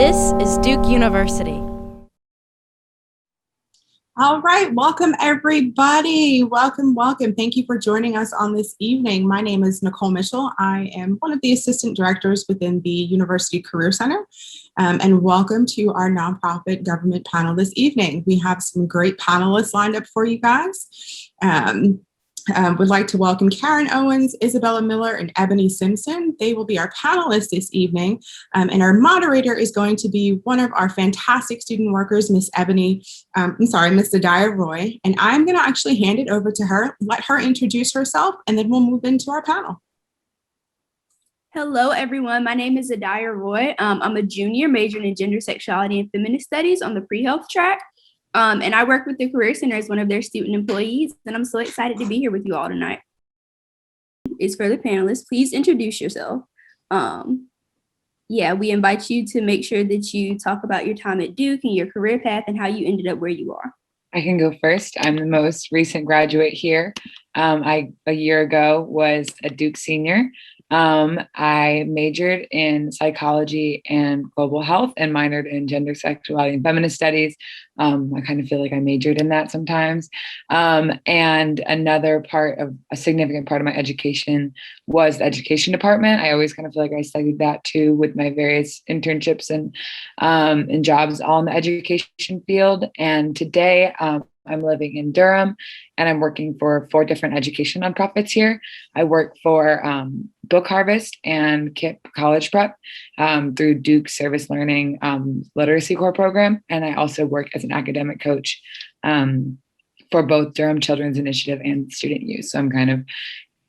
This is Duke University. All right, welcome everybody. Welcome. Thank you for joining us on this evening. My name is Nicole Mitchell. I am one of the assistant directors within the University Career Center. And welcome to our nonprofit government panel this evening. We have some great panelists lined up for you guys. Would like to welcome Karen Owens, Isabella Miller, and Ebony Simpson. They will be our panelists this evening. And our moderator is going to be one of our fantastic student workers, Miss Zadiah Roy. And I'm going to actually hand it over to her, let her introduce herself, and then we'll move into our panel. Hello, everyone. My name is Zadiah Roy. I'm a junior majoring in gender, sexuality, and feminist studies on the pre-health track. And I work with the Career Center as one of their student employees, and I'm so excited to be here with you all tonight. It's for the panelists. Please introduce yourself. We invite you to make sure that you talk about your time at Duke and your career path and how you ended up where you are. I can go first. I'm the most recent graduate here. A year ago was a Duke senior. I majored in psychology and global health and minored in gender, sexuality, and feminist studies. I kind of feel like I majored in that sometimes. And a significant part of my education was the education department. I always kind of feel like I studied that too with my various internships and jobs all in the education field. And today, I'm living in Durham, and I'm working for 4 different education nonprofits here. I work for Book Harvest and KIPP College Prep through Duke Service Learning Literacy Core program. And I also work as an academic coach for both Durham Children's Initiative and Student Youth. So I'm kind of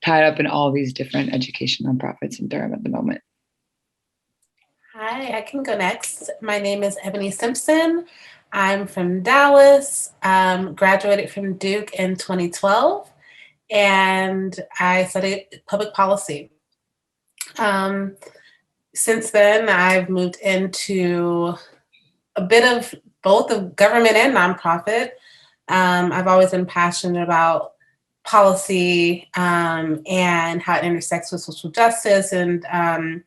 tied up in all these different education nonprofits in Durham at the moment. Hi, I can go next. My name is Ebony Simpson. I'm from Dallas, graduated from Duke in 2012, and I studied public policy. Since then, I've moved into a bit of both of government and nonprofit. I've always been passionate about policy and how it intersects with social justice, and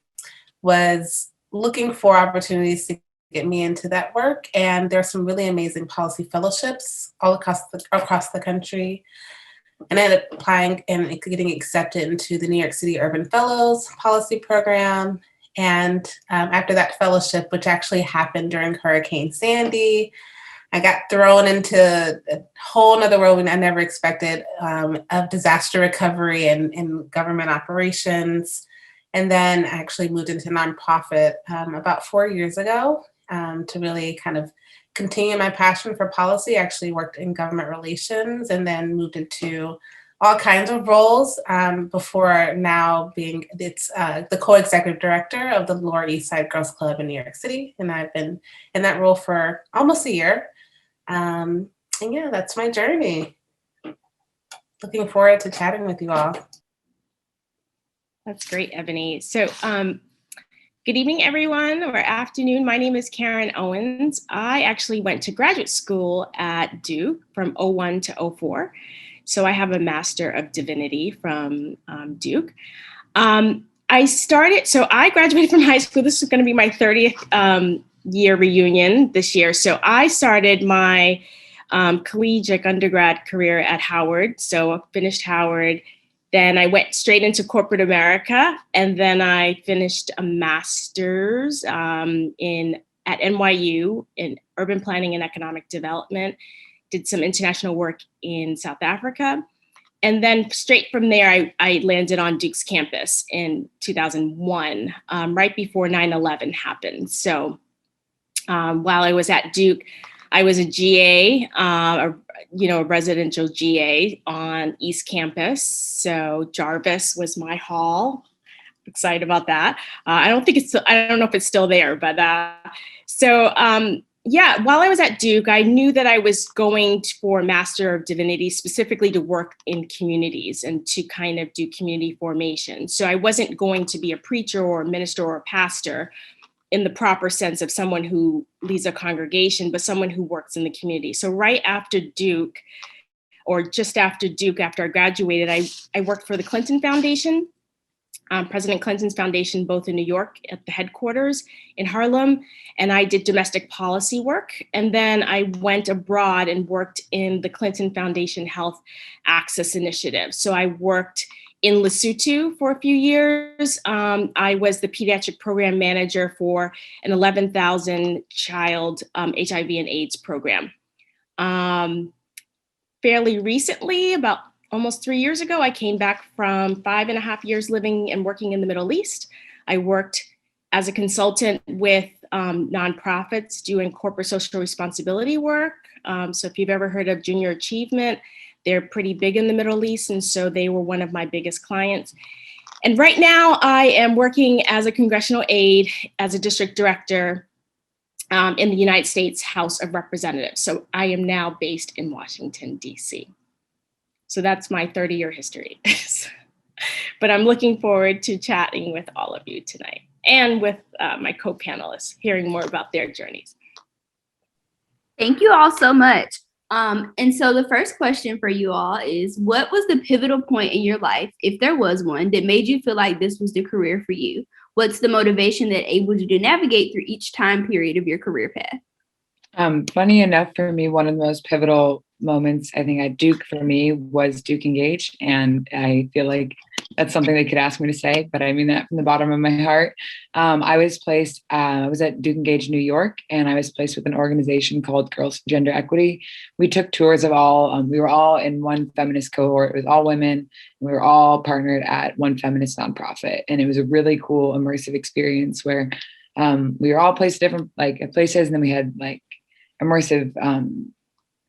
was looking for opportunities to get me into that work. And there's some really amazing policy fellowships all across the country. And I ended up applying and getting accepted into the New York City Urban Fellows policy program. And after that fellowship, which actually happened during Hurricane Sandy, I got thrown into a whole nother world I never expected of disaster recovery and government operations. And then I actually moved into nonprofit about 4 years ago. To really kind of continue my passion for policy. I actually worked in government relations and then moved into all kinds of roles before now being the co-executive director of the Lower East Side Girls Club in New York City. And I've been in that role for almost a year. And yeah, that's my journey. Looking forward to chatting with you all. That's great, Ebony. So, good evening, everyone, or afternoon. My name is Karen Owens. I actually went to graduate school at Duke from 01 to 04. So I have a Master of Divinity from Duke. I graduated from high school. This is going to be my 30th year reunion this year. So I started my collegiate undergrad career at Howard. So I finished Howard. Then I went straight into corporate America, and then I finished a master's at NYU in urban planning and economic development, did some international work in South Africa. And then straight from there, I landed on Duke's campus in 2001, right before 9/11 happened. So while I was at Duke, I was a GA, a residential GA on East Campus. So Jarvis was my hall. Excited about that. I don't know if it's still there, but while I was at Duke, I knew that I was going for Master of Divinity specifically to work in communities and to kind of do community formation. So I wasn't going to be a preacher or a minister or a pastor in the proper sense of someone who leads a congregation, but someone who works in the community. So right after Duke, or just after Duke, after I graduated, I worked for the Clinton Foundation President Clinton's foundation, both in New York at the headquarters in Harlem, and I did domestic policy work. And then I went abroad and worked in the Clinton Foundation Health Access Initiative. So I worked in Lesotho for a few years. I was the pediatric program manager for an 11,000 child HIV and AIDS program. Fairly recently, about almost 3 years ago, I came back from 5.5 years living and working in the Middle East. I worked as a consultant with nonprofits doing corporate social responsibility work. So if you've ever heard of Junior Achievement, they're pretty big in the Middle East, and so they were one of my biggest clients. And right now I am working as a congressional aide, as a district director in the United States House of Representatives. So I am now based in Washington, DC. So that's my 30-year history. But I'm looking forward to chatting with all of you tonight and with my co-panelists, hearing more about their journeys. Thank you all so much. And so the first question for you all is, what was the pivotal point in your life, if there was one, that made you feel like this was the career for you? What's the motivation that enabled you to navigate through each time period of your career path? Funny enough, for me, one of the most pivotal moments, I think, at Duke for me was Duke Engage. And I feel like that's something they could ask me to say, but I mean that from the bottom of my heart. I was at Duke Engage, New York, and I was placed with an organization called Girls for Gender Equity. We took tours of we were all in one feminist cohort. It was all women, and we were all partnered at one feminist nonprofit. And it was a really cool, immersive experience where we were all placed at different places, and then we had immersive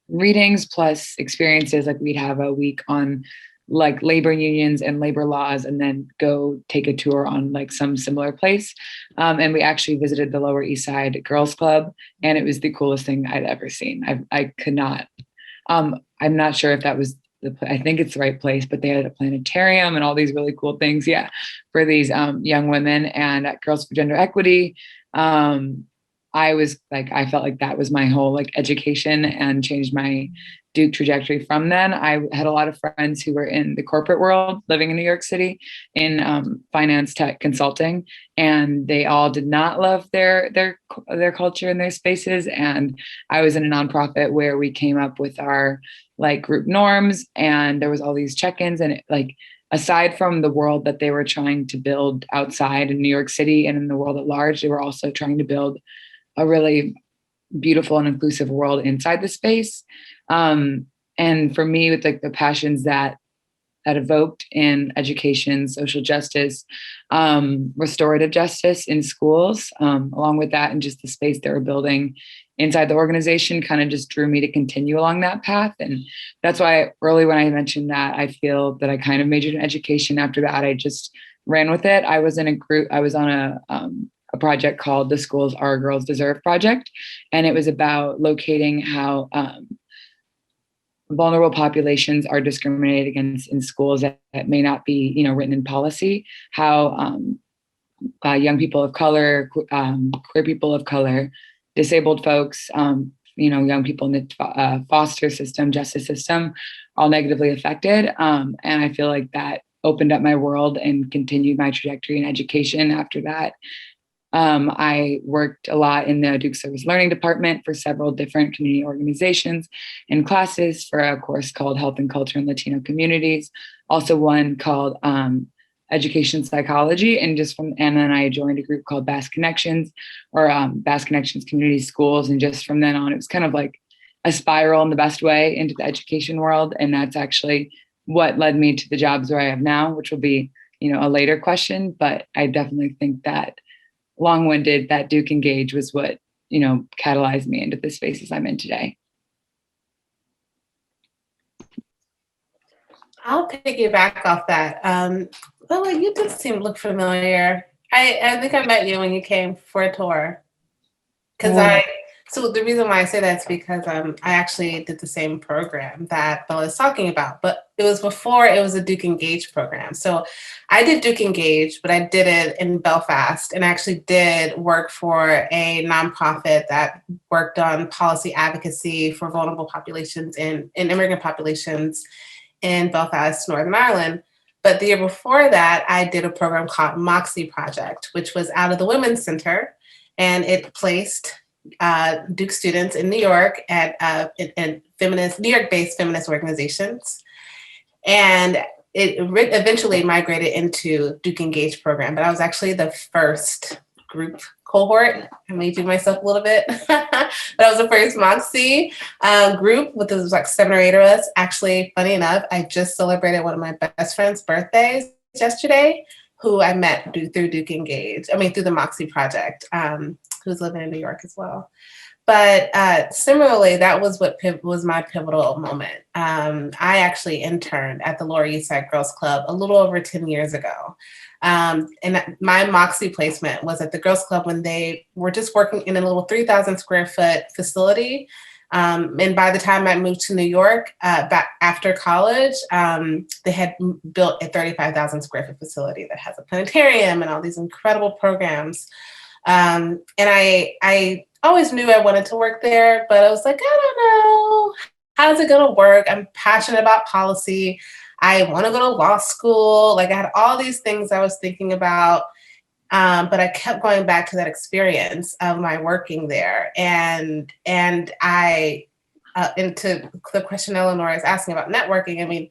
readings plus experiences. Like we'd have a week on labor unions and labor laws, and then go take a tour on some similar place. And we actually visited the Lower East Side Girls Club, and it was the coolest thing I'd ever seen. I could not, I'm not sure if that was I think it's the right place, but they had a planetarium and all these really cool things. Yeah. For these young women. And at Girls for Gender Equity, I felt like that was my whole education, and changed my Duke trajectory from then. I had a lot of friends who were in the corporate world living in New York City in finance, tech, consulting, and they all did not love their culture and their spaces. And I was in a nonprofit where we came up with our group norms, and there was all these check-ins, and aside from the world that they were trying to build outside in New York City and in the world at large, they were also trying to build a really beautiful and inclusive world inside the space. And for me, with the passions that evoked in education, social justice, restorative justice in schools, along with that, and just the space they were building inside the organization kind of just drew me to continue along that path. And that's why early when I mentioned that, I feel that I kind of majored in education. After that, I just ran with it. I was in a group, I was on a project called the Schools Our Girls Deserve Project. And it was about locating how vulnerable populations are discriminated against in schools that may not be, written in policy, how young people of color, queer people of color, disabled folks, young people in the foster system, justice system, all negatively affected. And I feel like that opened up my world and continued my trajectory in education after that. I worked a lot in the Duke Service Learning Department for several different community organizations and classes, for a course called Health and Culture in Latino Communities, also one called Education Psychology, and then I joined a group called Bass Connections, or Bass Connections Community Schools, and just from then on, it was kind of like a spiral in the best way into the education world, and that's actually what led me to the jobs where I have now, which will be, a later question, but I definitely think that long-winded, that Duke Engage was what, catalyzed me into the spaces I'm in today. I'll piggyback off that. Lila, you did look familiar. I think I met you when you came for a tour. So the reason why I say that is because I actually did the same program that Bella is talking about, but it was before it was a Duke Engage program. So I did Duke Engage, but I did it in Belfast, and actually did work for a nonprofit that worked on policy advocacy for vulnerable populations and immigrant populations in Belfast, Northern Ireland. But the year before that, I did a program called Moxie Project, which was out of the Women's Center, and it placed Duke students in New York at in New York-based feminist organizations. And it eventually migrated into Duke Engage program, but I was actually the first group cohort. I may do myself a little bit, but I was the first Moxie group with there was like 7 or 8 of us. Actually, funny enough, I just celebrated one of my best friend's birthdays yesterday, who I met through Duke Engage. I mean, through the Moxie Project, who's living in New York as well. But similarly, that was what was my pivotal moment. I actually interned at the Lower East Side Girls Club a little over 10 years ago. And my Moxie placement was at the Girls Club when they were just working in a little 3,000 square foot facility. And by the time I moved to New York, back after college, they had built a 35,000 square foot facility that has a planetarium and all these incredible programs. And I always knew I wanted to work there, but I was like, I don't know, how's it gonna work? I'm passionate about policy. I want to go to law school. Like I had all these things I was thinking about, but I kept going back to that experience of my working there. And I, into the question Eleanor is asking about networking, I mean,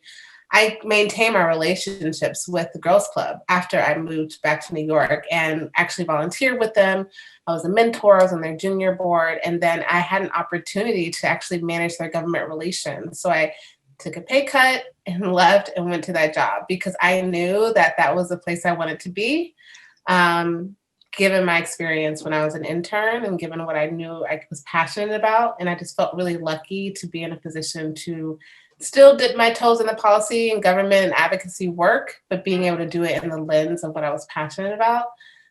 I maintained my relationships with the Girls Club after I moved back to New York and actually volunteered with them. I was a mentor, I was on their junior board, and then I had an opportunity to actually manage their government relations. So I took a pay cut and left and went to that job because I knew that that was the place I wanted to be, given my experience when I was an intern and given what I knew I was passionate about. And I just felt really lucky to be in a position to still dip my toes in the policy and government and advocacy work, but being able to do it in the lens of what I was passionate about.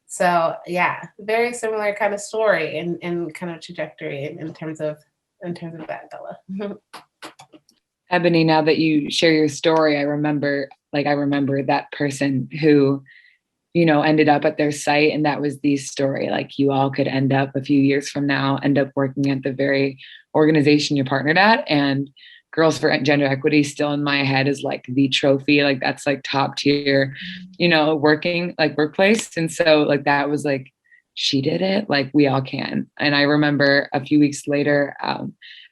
So yeah, very similar kind of story and kind of trajectory in terms of that, Bella. Ebony, now that you share your story, I remember that person who, ended up at their site, and that was the story. Like you all could end up a few years from now, end up working at the very organization you're partnered at. And Girls for Gender Equity still in my head is like the trophy, like that's like top tier, working like workplace. And so like that was like, she did it, like we all can. And I remember a few weeks later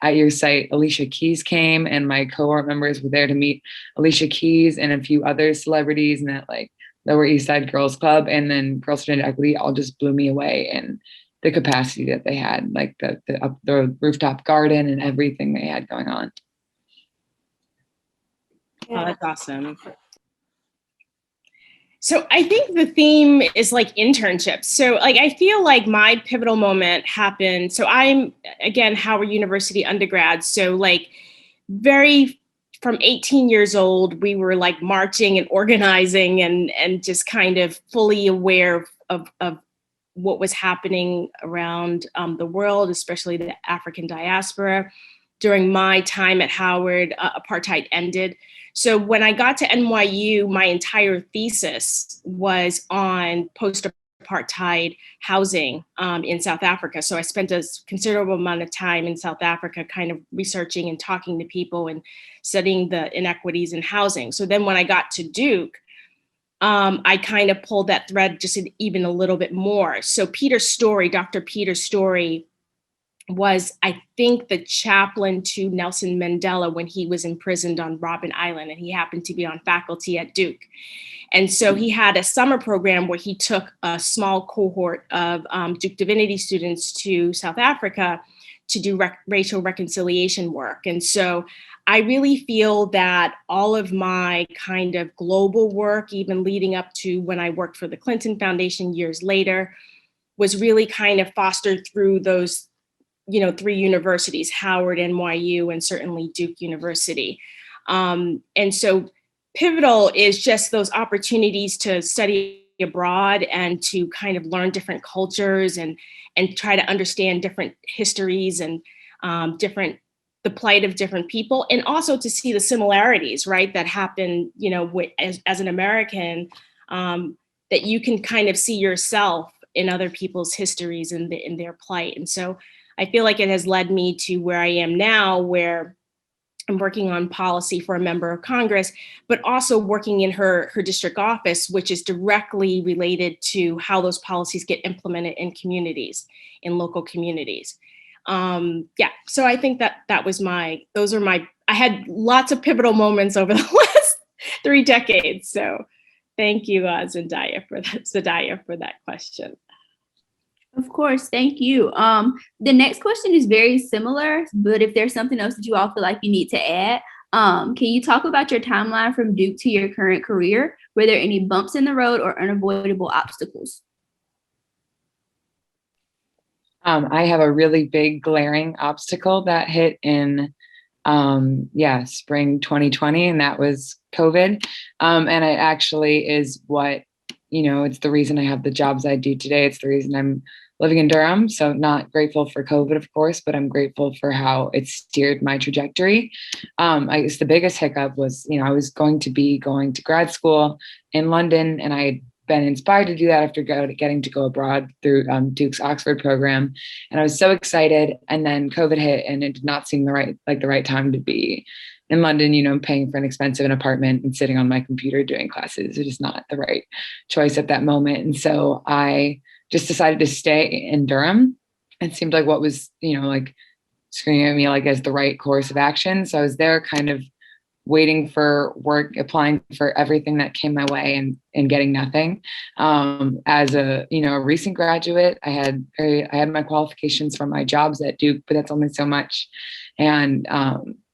at your site, Alicia Keys came and my cohort members were there to meet Alicia Keys and a few other celebrities in that like Lower East Side Girls Club. And then Girls for Gender Equity all just blew me away. And the capacity that they had, like the rooftop garden and everything they had going on. Oh, that's awesome. So I think the theme is like internships. So like, I feel like my pivotal moment happened. So I'm, again, Howard University undergrad. So like from 18 years old, we were like marching and organizing and just kind of fully aware of what was happening around the world, especially the African diaspora. During my time at Howard, apartheid ended. So when I got to NYU, my entire thesis was on post-apartheid housing in South Africa. So I spent a considerable amount of time in South Africa kind of researching and talking to people and studying the inequities in housing. So then when I got to Duke, I kind of pulled that thread just even a little bit more. So Dr. Peter Story, was, I think, the chaplain to Nelson Mandela when he was imprisoned on Robben Island, and he happened to be on faculty at Duke. And so he had a summer program where he took a small cohort of Duke Divinity students to South Africa to do racial reconciliation work. And so I really feel that all of my kind of global work, even leading up to when I worked for the Clinton Foundation years later, was really kind of fostered through those 3 universities, Howard, NYU, and certainly Duke University. And so pivotal is just those opportunities to study abroad and to kind of learn different cultures and try to understand different histories and the plight of different people, and also to see the similarities, right, that happen, as an American, that you can kind of see yourself in other people's histories and in their plight. And so I feel like it has led me to where I am now, where and working on policy for a member of Congress, but also working in her district office, which is directly related to how those policies get implemented in communities, in local communities. So I think that was I had lots of pivotal moments over the last 3 decades. So thank you, Zendaya, for that question. Of course, thank you. The next question is very similar, but if there's something else that you all feel like you need to add, can you talk about your timeline from Duke to your current career? Were there any bumps in the road or unavoidable obstacles? I have a really big glaring obstacle that hit in spring 2020, and that was COVID. And it actually is what, it's the reason I have the jobs I do today. It's the reason I'm living in Durham. So not grateful for COVID, of course, but I'm grateful for how it steered my trajectory. I guess the biggest hiccup was, I was going to grad school in London, and I had been inspired to do that after getting to go abroad through Duke's Oxford program. And I was so excited. And then COVID hit, and it did not seem the right time to be in London, paying for an expensive apartment and sitting on my computer doing classes. It is not the right choice at that moment. And so I just decided to stay in Durham. It seemed like what was, screaming at me as the right course of action. So I was there kind of waiting for work, applying for everything that came my way and getting nothing. As a recent graduate, I had my qualifications from my jobs at Duke, but that's only so much. And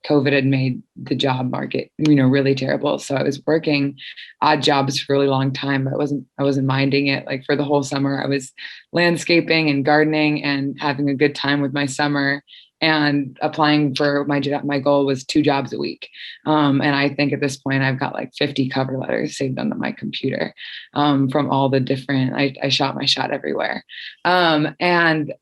COVID had made the job market, really terrible. So I was working odd jobs for a really long time, but I wasn't minding it. Like for the whole summer, I was landscaping and gardening and having a good time with my summer. And applying for my goal was 2 jobs a week. And I think at this point I've got 50 cover letters saved onto my computer from all the different, I shot my shot everywhere. And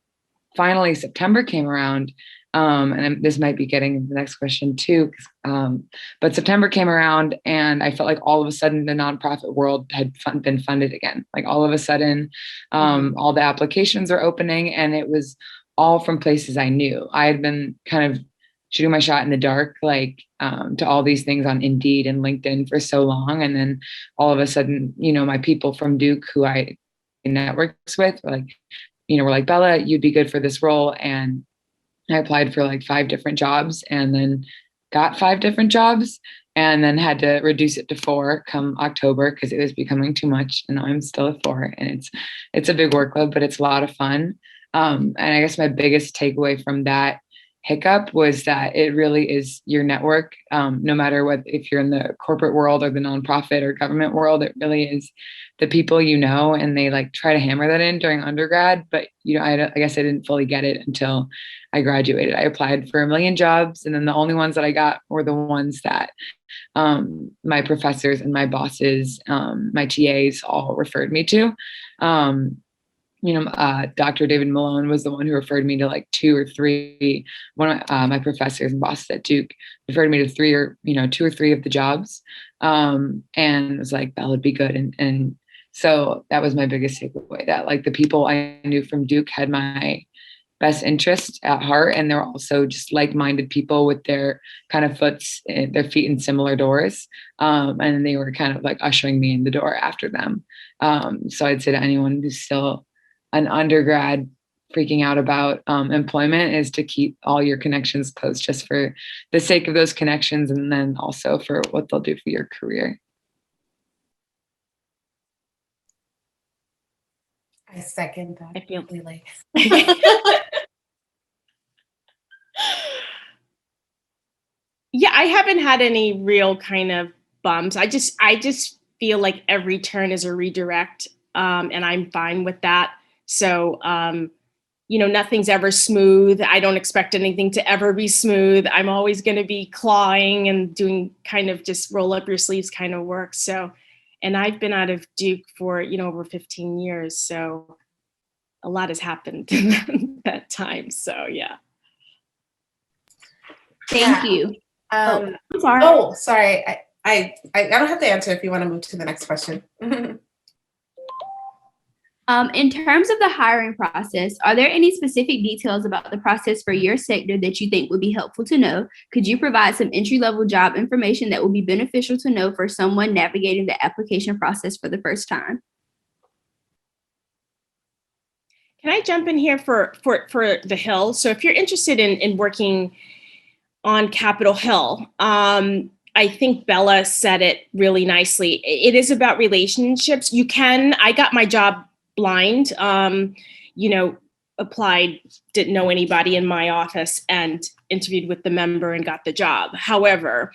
finally September came around. And this might be getting into the next question too. But September came around, and I felt like all of a sudden the nonprofit world had been funded again. Like all of a sudden, all the applications are opening, and it was all from places I knew. I had been kind of shooting my shot in the dark, to all these things on Indeed and LinkedIn for so long. And then all of a sudden, my people from Duke who I networks with were like, Bella, you'd be good for this role. And I applied for 5 different jobs, and then got 5 different jobs, and then had to reduce it to 4 come October because it was becoming too much. And I'm still at 4, and it's a big workload, but it's a lot of fun. And I guess my biggest takeaway from that hiccup was that it really is your network. No matter if you're in the corporate world or the nonprofit or government world, it really is the people and they try to hammer that in during undergrad. But I guess I didn't fully get it until I graduated. I applied for a million jobs, and then the only ones that I got were the ones that my professors and my bosses, my TAs all referred me to. Dr. David Malone was the one who referred me to 2 or 3. One of my professors and bosses at Duke referred me to 2 or 3 of the jobs, and it was like, that would be good. And so that was my biggest takeaway, that the people I knew from Duke had my best interest at heart, and they're also just like-minded people with their kind of their feet in similar doors, and they were kind of ushering me in the door after them. So I'd say to anyone who's still an undergrad freaking out about employment is to keep all your connections close, just for the sake of those connections, and then also for what they'll do for your career. I second that. I feel completely. Yeah, I haven't had any real kind of bumps. I just feel like every turn is a redirect, and I'm fine with that. So, nothing's ever smooth. I don't expect anything to ever be smooth. I'm always going to be clawing and doing kind of just roll up your sleeves kind of work. So, and I've been out of Duke for, over 15 years. So a lot has happened in that time. So, yeah. Thank you. I'm sorry. Oh, sorry. I don't have to answer if you want to move to the next question. In terms of the hiring process, are there any specific details about the process for your sector that you think would be helpful to know? Could you provide some entry-level job information that would be beneficial to know for someone navigating the application process for the first time? Can I jump in here for the Hill? So if you're interested in working on Capitol Hill, I think Bella said it really nicely. It is about relationships. I got my job blind, applied, didn't know anybody in my office and interviewed with the member and got the job. However,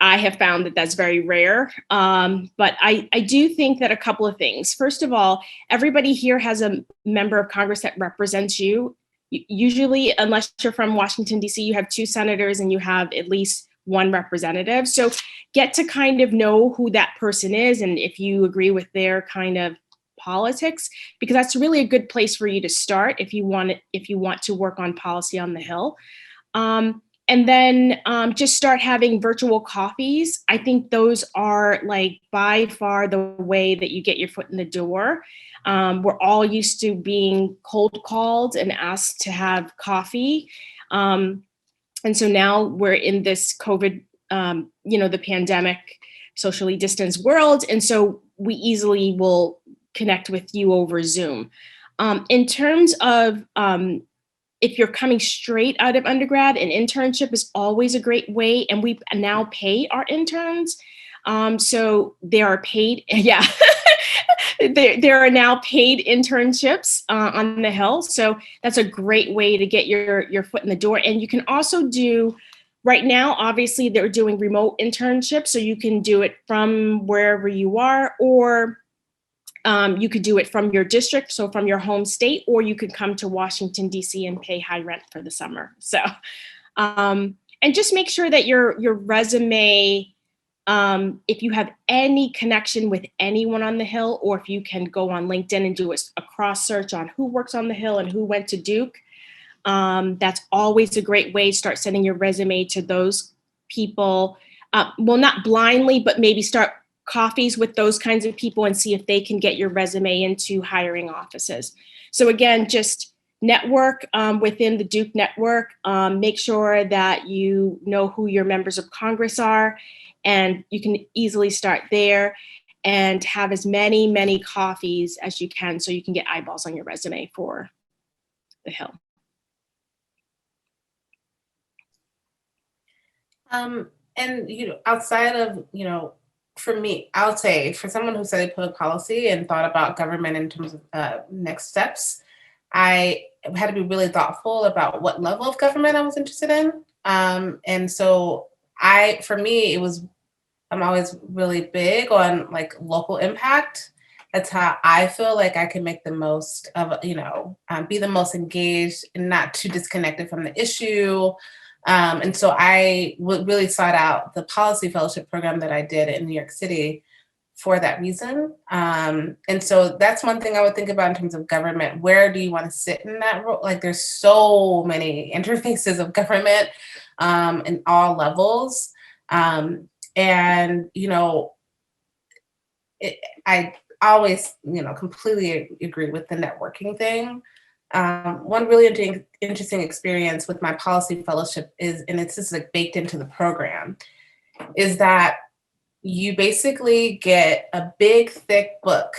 I have found that that's very rare. But I do think that a couple of things. First of all, everybody here has a member of Congress that represents you. Usually, unless you're from Washington, D.C., you have 2 senators and you have at least 1 representative. So get to kind of know who that person is and if you agree with their kind of politics, because that's really a good place for you to start if you want to work on policy on the Hill. And then just start having virtual coffees. I think those are like by far the way that you get your foot in the door. We're all used to being cold called and asked to have coffee. And so now we're in this COVID, the pandemic, socially distanced world. And so we easily will connect with you over Zoom. In terms of if you're coming straight out of undergrad, an internship is always a great way. And we now pay our interns. So they are paid. Yeah. There are now paid internships on the Hill. So that's a great way to get your foot in the door. And you can also do, right now, obviously they're doing remote internships. So you can do it from wherever you are, or you could do it from your district, so from your home state, or you could come to Washington, D.C. and pay high rent for the summer. So, and just make sure that your resume, if you have any connection with anyone on the Hill, or if you can go on LinkedIn and do a cross search on who works on the Hill and who went to Duke, that's always a great way to start sending your resume to those people. Well, not blindly, but maybe start coffees with those kinds of people and see if they can get your resume into hiring offices. So again, just network within the Duke network. Make sure that you know who your members of Congress are, and you can easily start there and have as many coffees as you can so you can get eyeballs on your resume for the Hill. And outside of, for me, I would say for someone who studied public policy and thought about government in terms of next steps, I had to be really thoughtful about what level of government I was interested in. And so for me, I'm always really big on like local impact. That's how I feel like I can make the most of, be the most engaged and not too disconnected from the issue. And so I really sought out the policy fellowship program that I did in New York City for that reason. And so that's one thing I would think about in terms of government. Where do you want to sit in that role? Like there's so many interfaces of government in all levels. I always, completely agree with the networking thing. One really interesting experience with my policy fellowship is, and it's just like baked into the program, is that you basically get a big, thick book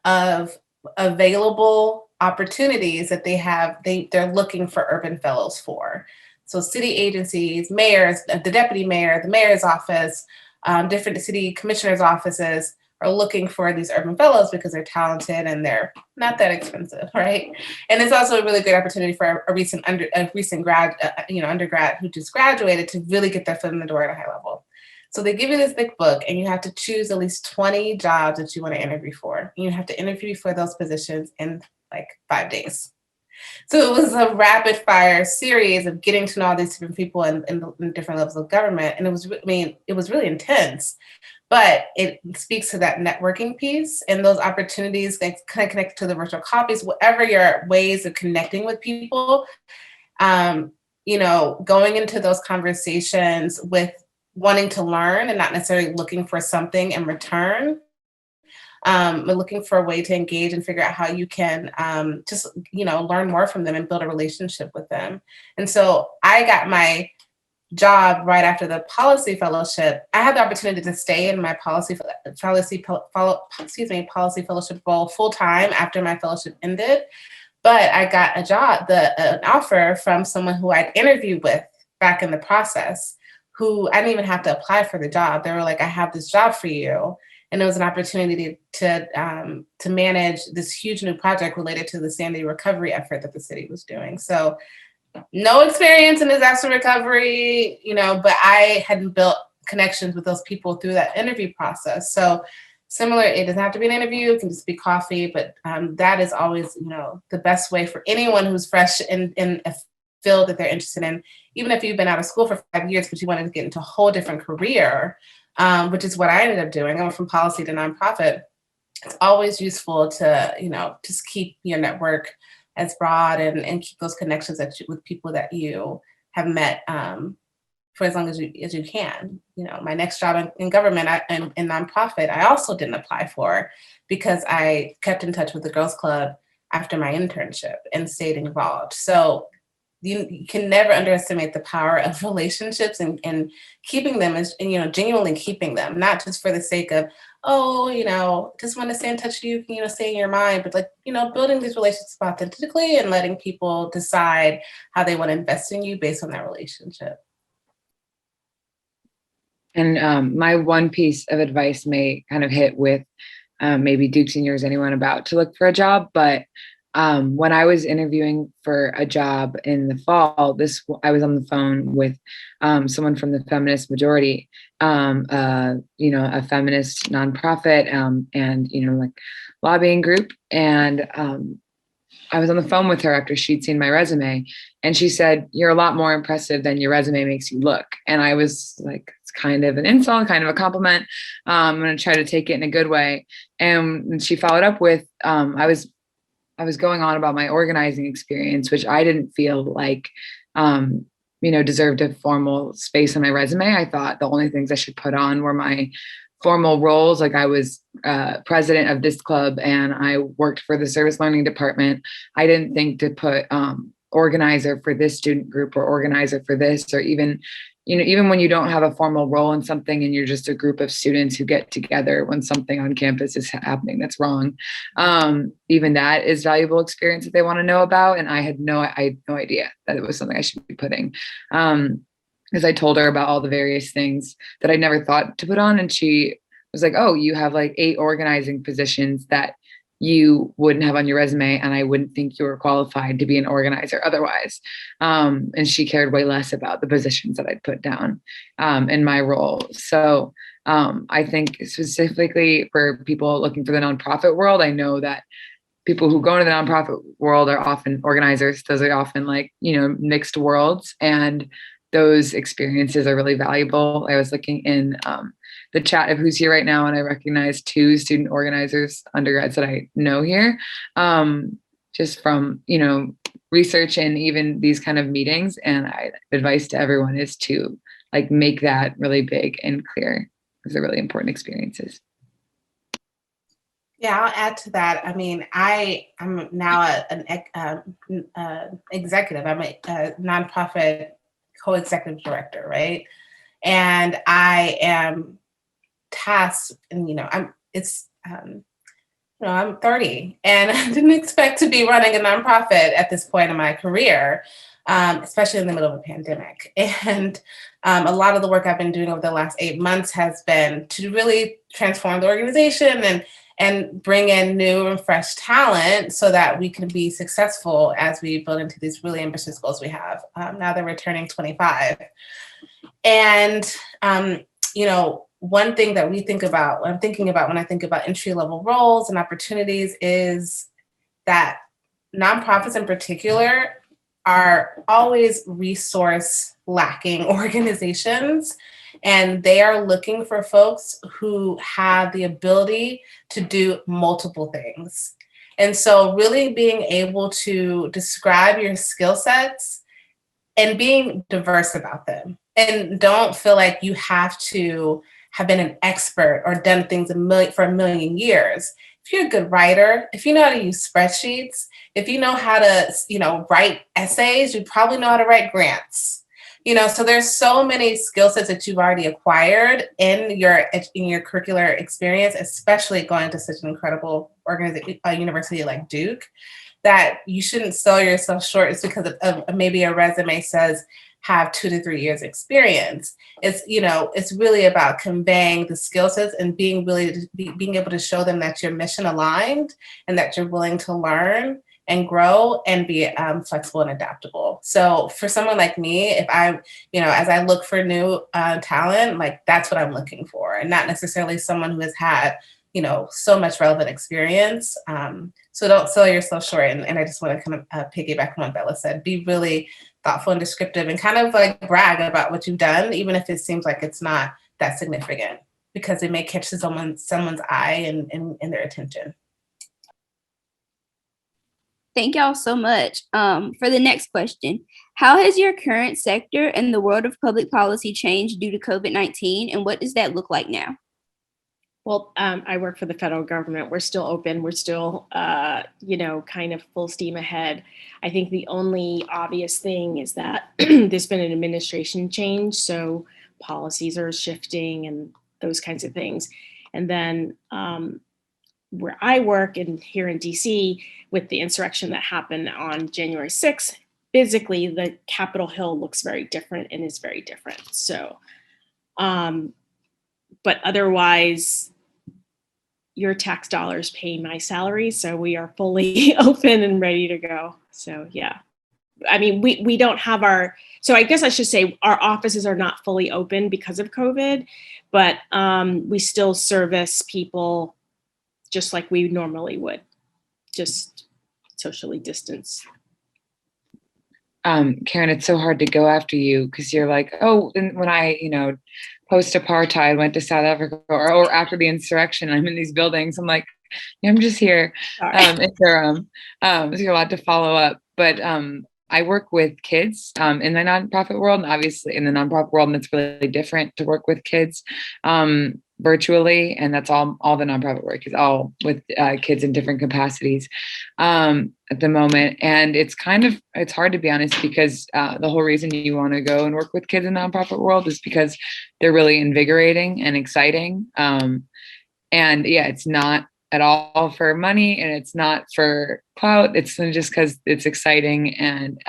of available opportunities that they're looking for urban fellows for. So city agencies, mayors, the deputy mayor, the mayor's office, different city commissioners' offices are looking for these urban fellows because they're talented and they're not that expensive, right? And it's also a really good opportunity for a recent undergrad who just graduated to really get their foot in the door at a high level. So they give you this big book and you have to choose at least 20 jobs that you want to interview for. And you have to interview for those positions in like 5 days. So it was a rapid fire series of getting to know all these different people in different levels of government. And it was really intense, but it speaks to that networking piece and those opportunities that kind of connect to the virtual copies, whatever your ways of connecting with people, going into those conversations with wanting to learn and not necessarily looking for something in return. We're looking for a way to engage and figure out how you can just, learn more from them and build a relationship with them. And so I got my job right after the policy fellowship. I had the opportunity to stay in my policy fellowship role full time after my fellowship ended. But I got an offer from someone who I'd interviewed with back in the process, who I didn't even have to apply for the job. They were like, I have this job for you. And it was an opportunity to manage this huge new project related to the Sandy recovery effort that the city was doing. So no experience in disaster recovery, but I hadn't built connections with those people through that interview process. So similar, it doesn't have to be an interview, it can just be coffee, but that is always, the best way for anyone who's fresh in a field that they're interested in, even if you've been out of school for 5 years, but you wanted to get into a whole different career, which is what I ended up doing. I went from policy to nonprofit. It's always useful to, just keep your network as broad and keep those connections with people that you have met for as long as you can. My next job in government and in nonprofit, I also didn't apply for because I kept in touch with the Girls Club after my internship and stayed involved. So you can never underestimate the power of relationships and keeping them genuinely keeping them, not just for the sake of, just want to stay in touch with you, stay in your mind, but building these relationships authentically and letting people decide how they want to invest in you based on that relationship. And my one piece of advice may kind of hit with maybe Duke seniors, anyone about to look for a job, but when I was interviewing for a job in the fall, I was on the phone with someone from the Feminist Majority, a feminist nonprofit and lobbying group. And I was on the phone with her after she'd seen my resume, and she said, "You're a lot more impressive than your resume makes you look." And I was like, it's kind of an insult, kind of a compliment. I'm going to try to take it in a good way. And she followed up with, I was going on about my organizing experience, which I didn't feel like, deserved a formal space on my resume. I thought the only things I should put on were my formal roles. Like I was president of this club and I worked for the service learning department. I didn't think to put organizer for this student group or organizer for this, or even when you don't have a formal role in something and you're just a group of students who get together when something on campus is happening that's wrong, even that is valuable experience that they want to know about. And I had no idea that it was something I should be putting, because I told her about all the various things that I never thought to put on. And she was like, "Oh, you have like 8 organizing positions that you wouldn't have on your resume, and I wouldn't think you were qualified to be an organizer otherwise." And she cared way less about the positions that I'd put down in my role. So I think specifically for people looking for the nonprofit world, I know that people who go into the nonprofit world are often organizers. Those are often mixed worlds, and those experiences are really valuable. I was looking in the chat of who's here right now, and I recognize 2 student organizers, undergrads that I know here, just from, research and even these kind of meetings. And advice to everyone is to make that really big and clear, because they're really important experiences. Yeah, I'll add to that. I mean, I'm now an executive. I'm a nonprofit co-executive director, right? And I am tasked, and I'm 30, and I didn't expect to be running a nonprofit at this point in my career, especially in the middle of a pandemic. And a lot of the work I've been doing over the last 8 months has been to really transform the organization and bring in new and fresh talent so that we can be successful as we build into these really ambitious goals we have now that we're turning 25. And, one thing that we think about, what I'm thinking about when I think about entry-level roles and opportunities, is that nonprofits in particular are always resource lacking organizations, and they are looking for folks who have the ability to do multiple things. And so really being able to describe your skill sets and being diverse about them, and don't feel like you have to have been an expert or done things for a million years. If you're a good writer, if you know how to use spreadsheets, if you know how to, write essays, you probably know how to write grants. So there's so many skill sets that you've already acquired in your curricular experience, especially going to such an incredible university like Duke, that you shouldn't sell yourself short. It's because of maybe a resume says have 2 to 3 years experience. It's really about conveying the skill sets and being able to show them that you're mission aligned and that you're willing to learn and grow and be flexible and adaptable. So for someone like me, if as I look for new talent, like that's what I'm looking for, and not necessarily someone who has had, so much relevant experience. So don't sell yourself short. And I just want to kind of piggyback on what Bella said. Be really thoughtful and descriptive and kind of like brag about what you've done, even if it seems like it's not that significant, because it may catch someone's eye and their attention. Thank y'all so much. For the next question, how has your current sector and the world of public policy changed due to COVID-19, and what does that look like now? Well, I work for the federal government. We're still open. We're still, kind of full steam ahead. I think the only obvious thing is that there's been an administration change, so policies are shifting and those kinds of things. And then where I work here in DC, with the insurrection that happened on January 6th, physically the Capitol Hill looks very different and is very different. So, but otherwise, your tax dollars pay my salary, so we are fully open and ready to go. So yeah, I mean, we don't have so I guess I should say our offices are not fully open because of COVID, but we still service people just like we normally would, just socially distance. Karen, it's so hard to go after you because you're like, oh, and when I, post-apartheid went to South Africa or after the insurrection, I'm in these buildings. I'm like, yeah, I'm just here in Durham. So you're allowed to follow up. But I work with kids in the nonprofit world, and obviously in the nonprofit world, and it's really different to work with kids virtually. And that's all the nonprofit work is all with kids in different capacities at the moment. And it's hard to be honest, because the whole reason you want to go and work with kids in the nonprofit world is because they're really invigorating and exciting. And yeah, it's not at all for money, and it's not for clout. It's just because it's exciting and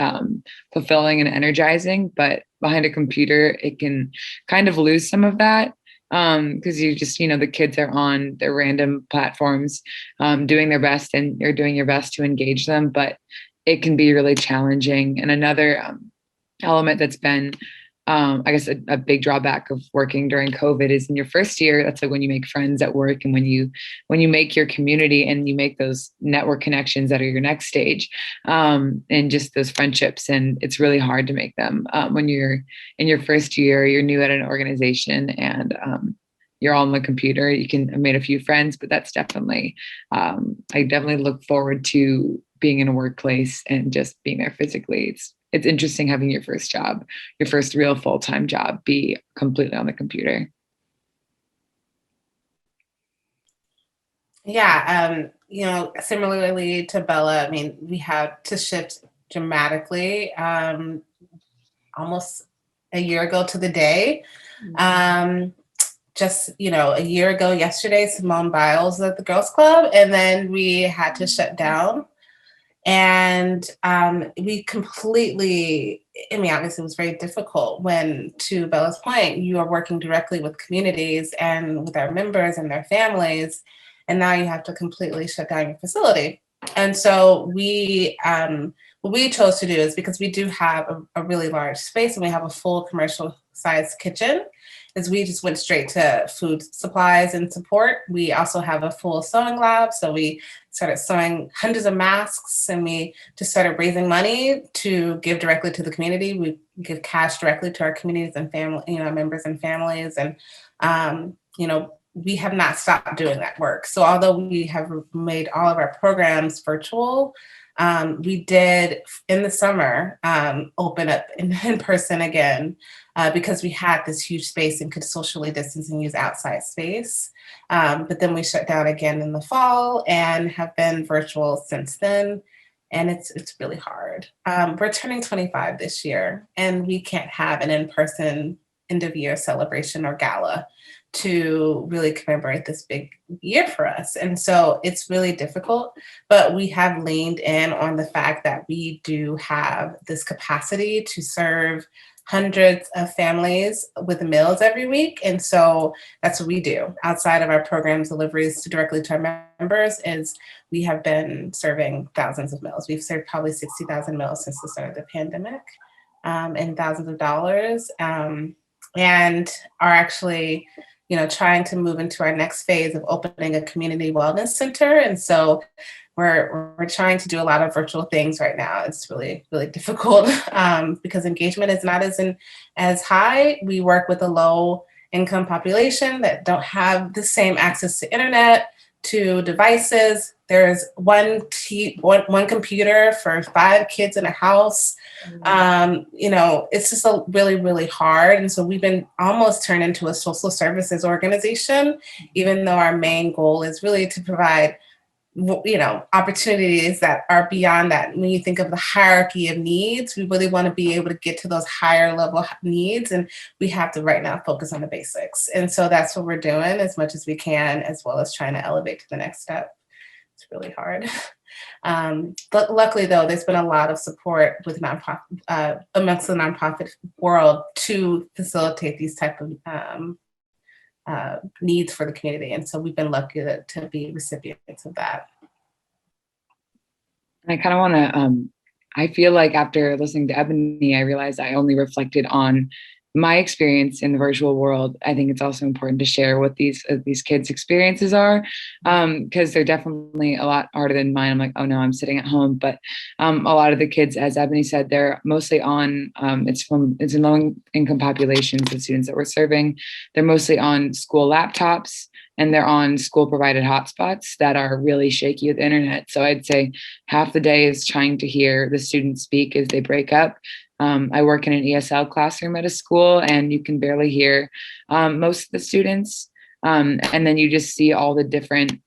fulfilling and energizing. But behind a computer, it can kind of lose some of that because you just, the kids are on their random platforms doing their best, and you're doing your best to engage them. But it can be really challenging. And another element that's been I guess a big drawback of working during COVID is in your first year, that's like when you make friends at work, and when you make your community and you make those network connections that are your next stage, and just those friendships. And it's really hard to make them when you're in your first year, you're new at an organization, and you're all on the computer. You can have made a few friends, but that's definitely, I definitely look forward to being in a workplace and just being there physically. It's interesting having your first job, your first real full-time job, be completely on the computer. Yeah, similarly to Bella, I mean, we had to shift dramatically almost a year ago to the day. Just, a year ago yesterday, Simone Biles was at the Girls Club, and then we had to shut down. And we completely, obviously it was very difficult when, to Bella's point, you are working directly with communities and with our members and their families, and now you have to completely shut down your facility. And so what we chose to do is, because we do have a really large space and we have a full commercial sized kitchen, is we just went straight to food supplies and support. We also have a full sewing lab. So we started sewing hundreds of masks, and we just started raising money to give directly to the community. We give cash directly to our communities and family, members and families. And, we have not stopped doing that work. So although we have made all of our programs virtual, We did in the summer open up in person again because we had this huge space and could socially distance and use outside space. But then we shut down again in the fall and have been virtual since then. And it's really hard. We're turning 25 this year, and we can't have an in-person end of year celebration or gala to really commemorate this big year for us. And so it's really difficult, but we have leaned in on the fact that we do have this capacity to serve hundreds of families with meals every week. And so that's what we do outside of our programs deliveries directly to our members is we have been serving thousands of meals. We've served probably 60,000 meals since the start of the pandemic and thousands of dollars and are actually trying to move into our next phase of opening a community wellness center. And so we're trying to do a lot of virtual things right now. It's really, really difficult because engagement is not as high. We work with a low income population that don't have the same access to internet, to devices. There's one computer for 5 kids in a house. It's just really, really hard. And so we've been almost turned into a social services organization, even though our main goal is really to provide opportunities that are beyond that. When you think of the hierarchy of needs, we really want to be able to get to those higher level needs. And we have to right now focus on the basics. And so that's what we're doing as much as we can, as well as trying to elevate to the next step. It's really hard. But luckily, though, there's been a lot of support with nonprofit amongst the nonprofit world to facilitate these type of needs for the community. And so we've been lucky to be recipients of that. I kind of want to, I feel like after listening to Ebony, I realized I only reflected on my experience in the virtual world. I think it's also important to share what these kids' experiences are, because they're definitely a lot harder than mine. I'm like, oh no, I'm sitting at home. But a lot of the kids, as Ebony said, they're mostly on, it's in low income populations, the students that we're serving. They're mostly on school laptops, and they're on school provided hotspots that are really shaky with the internet. So I'd say half the day is trying to hear the students speak as they break up. I work in an ESL classroom at a school, and you can barely hear most of the students. And then you just see all the different,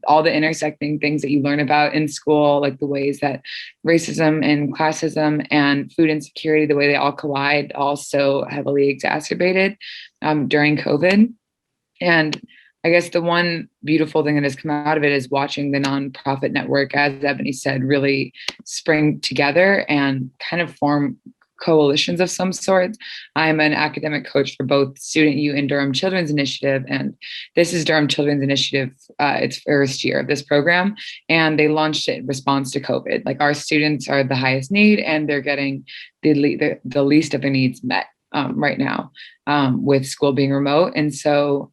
all the intersecting things that you learn about in school, like the ways that racism and classism and food insecurity, the way they all collide, also heavily exacerbated during COVID. And I guess the one beautiful thing that has come out of it is watching the nonprofit network, as Ebony said, really spring together and kind of form coalitions of some sort. I'm an academic coach for both Student U and Durham Children's Initiative, and this is Durham Children's Initiative, its first year of this program, and they launched it in response to COVID. Like, our students are the highest need, and they're getting the least of their needs met right now with school being remote. And so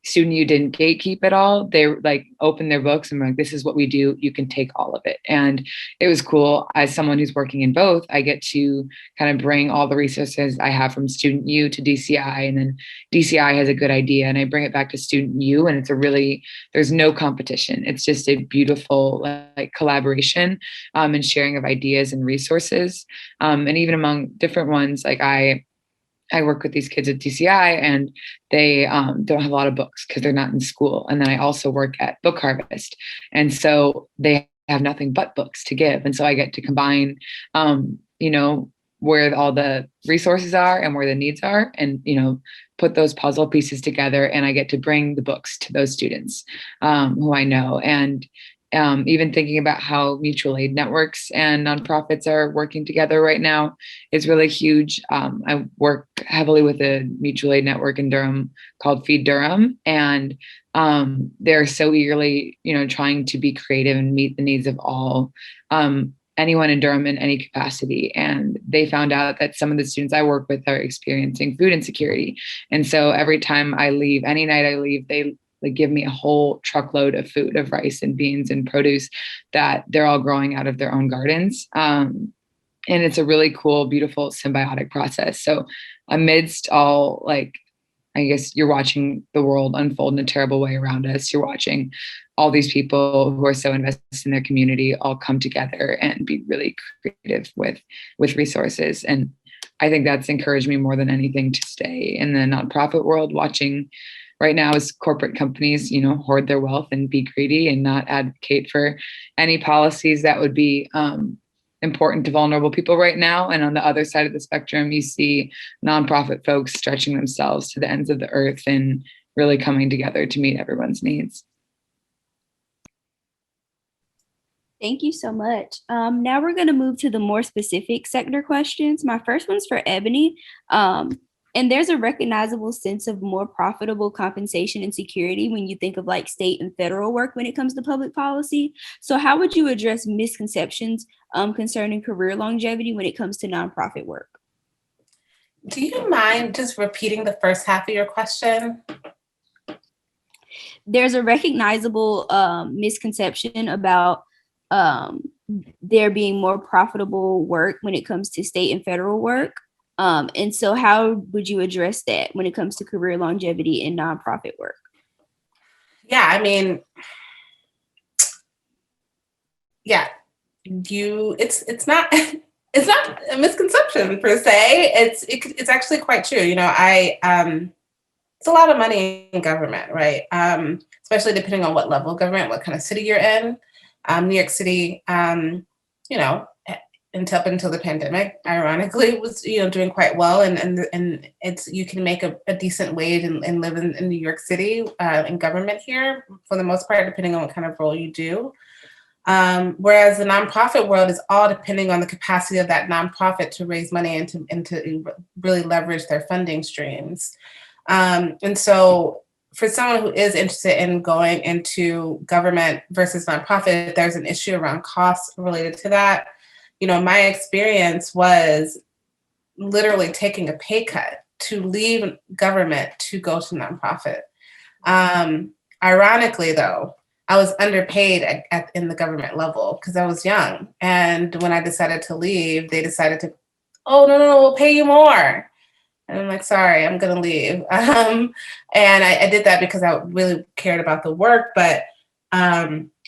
Student U didn't gatekeep at all. They opened their books and were like, this is what we do. You can take all of it. And it was cool. As someone who's working in both, I get to kind of bring all the resources I have from Student U to DCI, and then DCI has a good idea and I bring it back to Student U, and there's no competition. It's just a beautiful collaboration and sharing of ideas and resources. And even among different ones, I work with these kids at DCI, and they don't have a lot of books because they're not in school. And then I also work at Book Harvest. And so they have nothing but books to give. And so I get to combine, where all the resources are and where the needs are, and, put those puzzle pieces together. And I get to bring the books to those students who I know. And even thinking about how mutual aid networks and nonprofits are working together right now is really huge. I work heavily with a mutual aid network in Durham called Feed Durham, and they're so eagerly, trying to be creative and meet the needs of all anyone in Durham in any capacity. And they found out that some of the students I work with are experiencing food insecurity. And so every time I leave, any night I leave, they give me a whole truckload of food, of rice and beans and produce that they're all growing out of their own gardens. And it's a really cool, beautiful, symbiotic process. So amidst all I guess you're watching the world unfold in a terrible way around us. You're watching all these people who are so invested in their community all come together and be really creative with resources. And I think that's encouraged me more than anything to stay in the nonprofit world, watching right now as corporate companies, hoard their wealth and be greedy and not advocate for any policies that would be important to vulnerable people right now. And on the other side of the spectrum, you see nonprofit folks stretching themselves to the ends of the earth and really coming together to meet everyone's needs. Thank you so much. Now we're going to move to the more specific sector questions. My first one's for Ebony. And there's a recognizable sense of more profitable compensation and security when you think of like state and federal work when it comes to public policy. So how would you address misconceptions concerning career longevity when it comes to nonprofit work? Do you mind just repeating the first half of your question? There's a recognizable misconception about there being more profitable work when it comes to state and federal work. And so how would you address that when it comes to career longevity in nonprofit work? Yeah, I mean, yeah, it's not it's not a misconception per se. It's actually quite true. It's a lot of money in government, right? Especially depending on what level of government, what kind of city you're in. New York City, until the pandemic, ironically, was doing quite well, and it's you can make a decent wage and live in New York City in government here for the most part, depending on what kind of role you do. Whereas the nonprofit world is all depending on the capacity of that nonprofit to raise money and to really leverage their funding streams. And so for someone who is interested in going into government versus nonprofit, there's an issue around costs related to that. My experience was literally taking a pay cut to leave government to go to nonprofit. Ironically, though, I was underpaid in the government level because I was young. And when I decided to leave, they decided to, oh, no, we'll pay you more. And I'm like, sorry, I'm going to leave. And I did that because I really cared about the work, but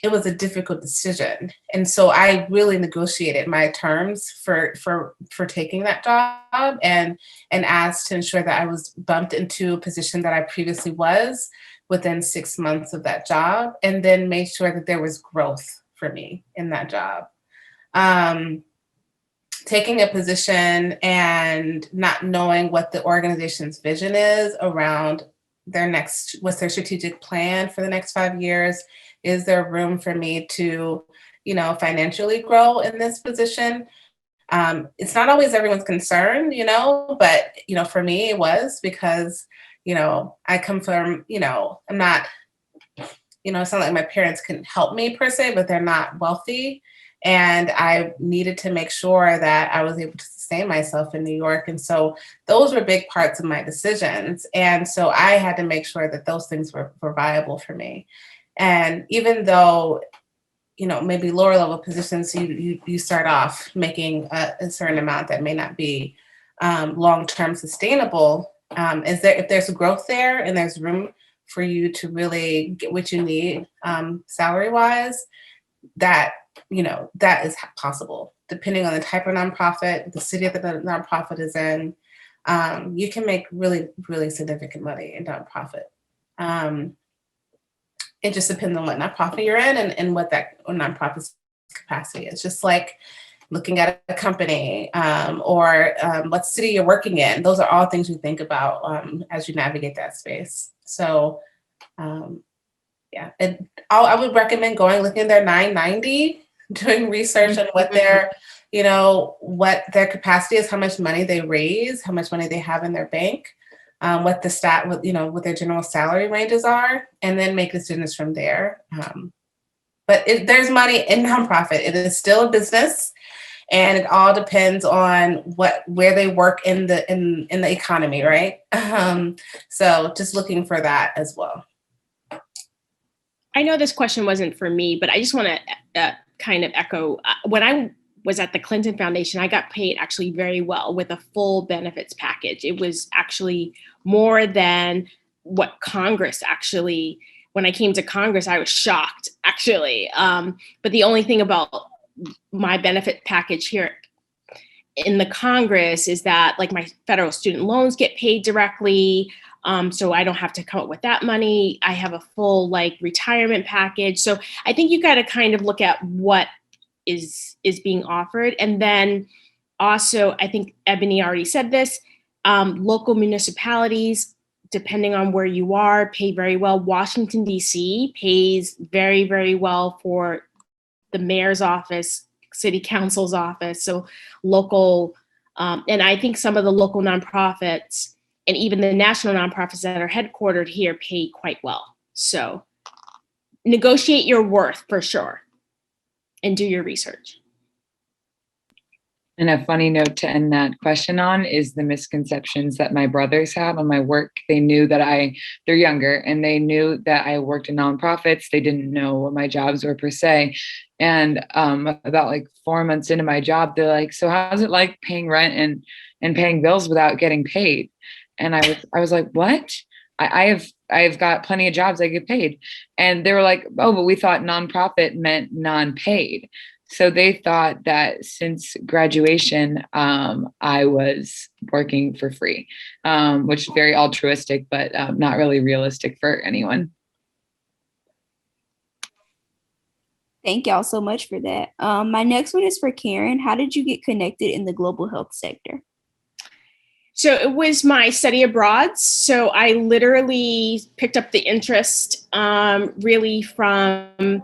it was a difficult decision. And so I really negotiated my terms for taking that job and asked to ensure that I was bumped into a position that I previously was within 6 months of that job, and then made sure that there was growth for me in that job. Taking a position and not knowing what the organization's vision is around what's their strategic plan for the next 5 years. Is there room for me to, financially grow in this position? It's not always everyone's concern, but, for me it was because, I come from, I'm not, it's not like my parents can help me per se, but they're not wealthy. And I needed to make sure that I was able to sustain myself in New York. And so those were big parts of my decisions. And so I had to make sure that those things were viable for me. And even though, maybe lower level positions, you start off making a certain amount that may not be long-term sustainable, if there's growth there and there's room for you to really get what you need salary-wise, that is possible. Depending on the type of nonprofit, the city that the nonprofit is in, you can make really, really significant money in nonprofit. It just depends on what nonprofit you're in and what that nonprofit's capacity is. Just like looking at a company or what city you're working in. Those are all things you think about as you navigate that space. So I would recommend looking at their 990, doing research on what their, what their capacity is, how much money they raise, how much money they have in their bank, what their general salary ranges are, and then make decisions from there. But there's money in nonprofit. It is still a business, and it all depends on where they work in the economy, right? So just looking for that as well. I know this question wasn't for me, but I just want to kind of echo when I was at the Clinton Foundation, I got paid actually very well with a full benefits package. It was actually more than what Congress actually, when I came to Congress, I was shocked actually. But the only thing about my benefit package here in the Congress is that like my federal student loans get paid directly. So I don't have to come up with that money. I have a full like retirement package. So I think you got to kind of look at what is being offered. And then also, I think Ebony already said this, local municipalities, depending on where you are, pay very well. Washington, D.C. pays very, very well for the mayor's office, city council's office. So local, and I think some of the local nonprofits and even the national nonprofits that are headquartered here pay quite well. So negotiate your worth for sure and do your research. And a funny note to end that question on is the misconceptions that my brothers have on my work. They knew that they're younger, and they knew that I worked in nonprofits. They didn't know what my jobs were per se. And about like 4 months into my job, they're like, so how's it like paying rent and paying bills without getting paid? And I was like, what? I've got plenty of jobs I get paid. And they were like, oh, but we thought nonprofit meant non-paid. So they thought that since graduation, I was working for free, which is very altruistic, but not really realistic for anyone. Thank y'all so much for that. My next one is for Karen. How did you get connected in the global health sector? So it was my study abroad. So I literally picked up the interest really from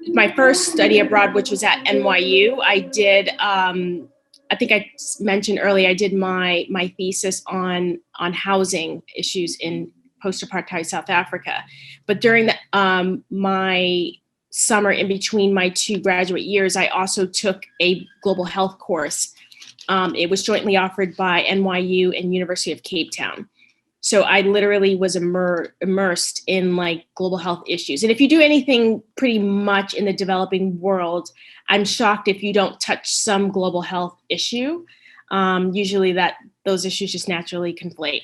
my first study abroad, which was at NYU. I did, I think I mentioned earlier, I did my thesis on housing issues in post-apartheid South Africa. But during my summer in between my 2 graduate years, I also took a global health course. It was jointly offered by NYU and University of Cape Town. So I literally was immersed in like global health issues. And if you do anything pretty much in the developing world, I'm shocked if you don't touch some global health issue. Usually those issues just naturally conflate.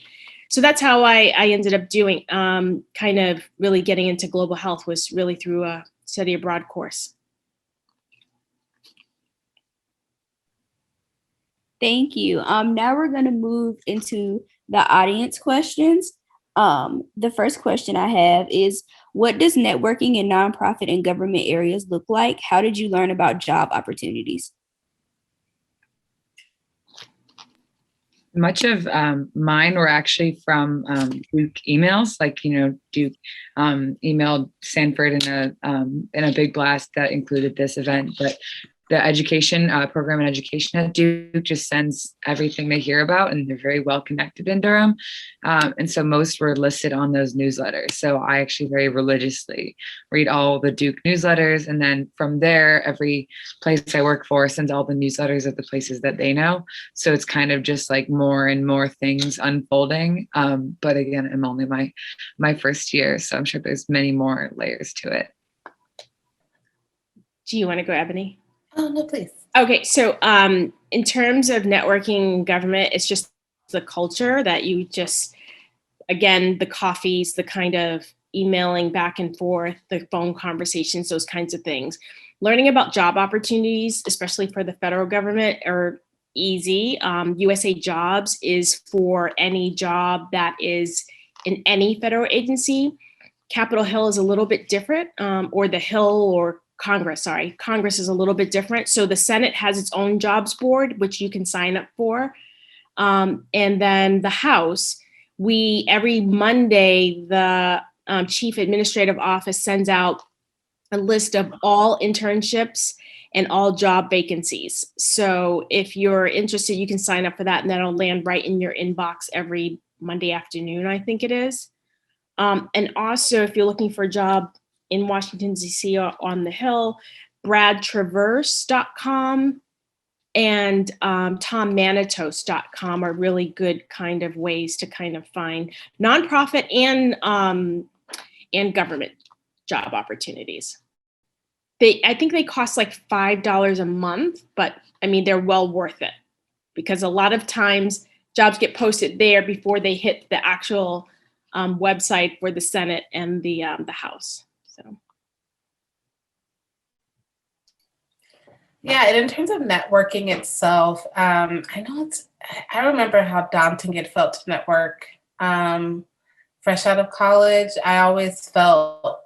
So that's how I ended up doing, kind of really getting into global health was really through a study abroad course. Thank you. Now we're going to move into the audience questions. The first question I have is, what does networking in nonprofit and government areas look like? How did you learn about job opportunities? Much of mine were actually from Duke emails, like, Duke emailed Sanford in a big blast that included this event, but the education program in education at Duke just sends everything they hear about, and they're very well connected in Durham. And so most were listed on those newsletters. So I actually very religiously read all the Duke newsletters. And then from there, every place I work for sends all the newsletters of the places that they know. So it's kind of just like more and more things unfolding. But again, I'm only my first year, so I'm sure there's many more layers to it. Do you want to go, Ebony? Oh, no, please. Okay, so in terms of networking in government, it's just the culture that you just, again, the coffees, the kind of emailing back and forth, the phone conversations, those kinds of things. Learning about job opportunities, especially for the federal government, are easy. USA Jobs is for any job that is in any federal agency. Capitol Hill is a little bit different, or the Hill or Congress is a little bit different. So the Senate has its own jobs board, which you can sign up for. And then the House, every Monday, the Chief Administrative Office sends out a list of all internships and all job vacancies. So if you're interested, you can sign up for that, and that'll land right in your inbox every Monday afternoon, I think it is. And also, if you're looking for a job in Washington, D.C. or on the Hill, bradtraverse.com and tommanitos.com are really good kind of ways to kind of find nonprofit and government job opportunities. I think they cost like $5 a month, but I mean, they're well worth it because a lot of times jobs get posted there before they hit the actual website for the Senate and the House. So. Yeah, and in terms of networking itself, I remember how daunting it felt to network. Fresh out of college, I always felt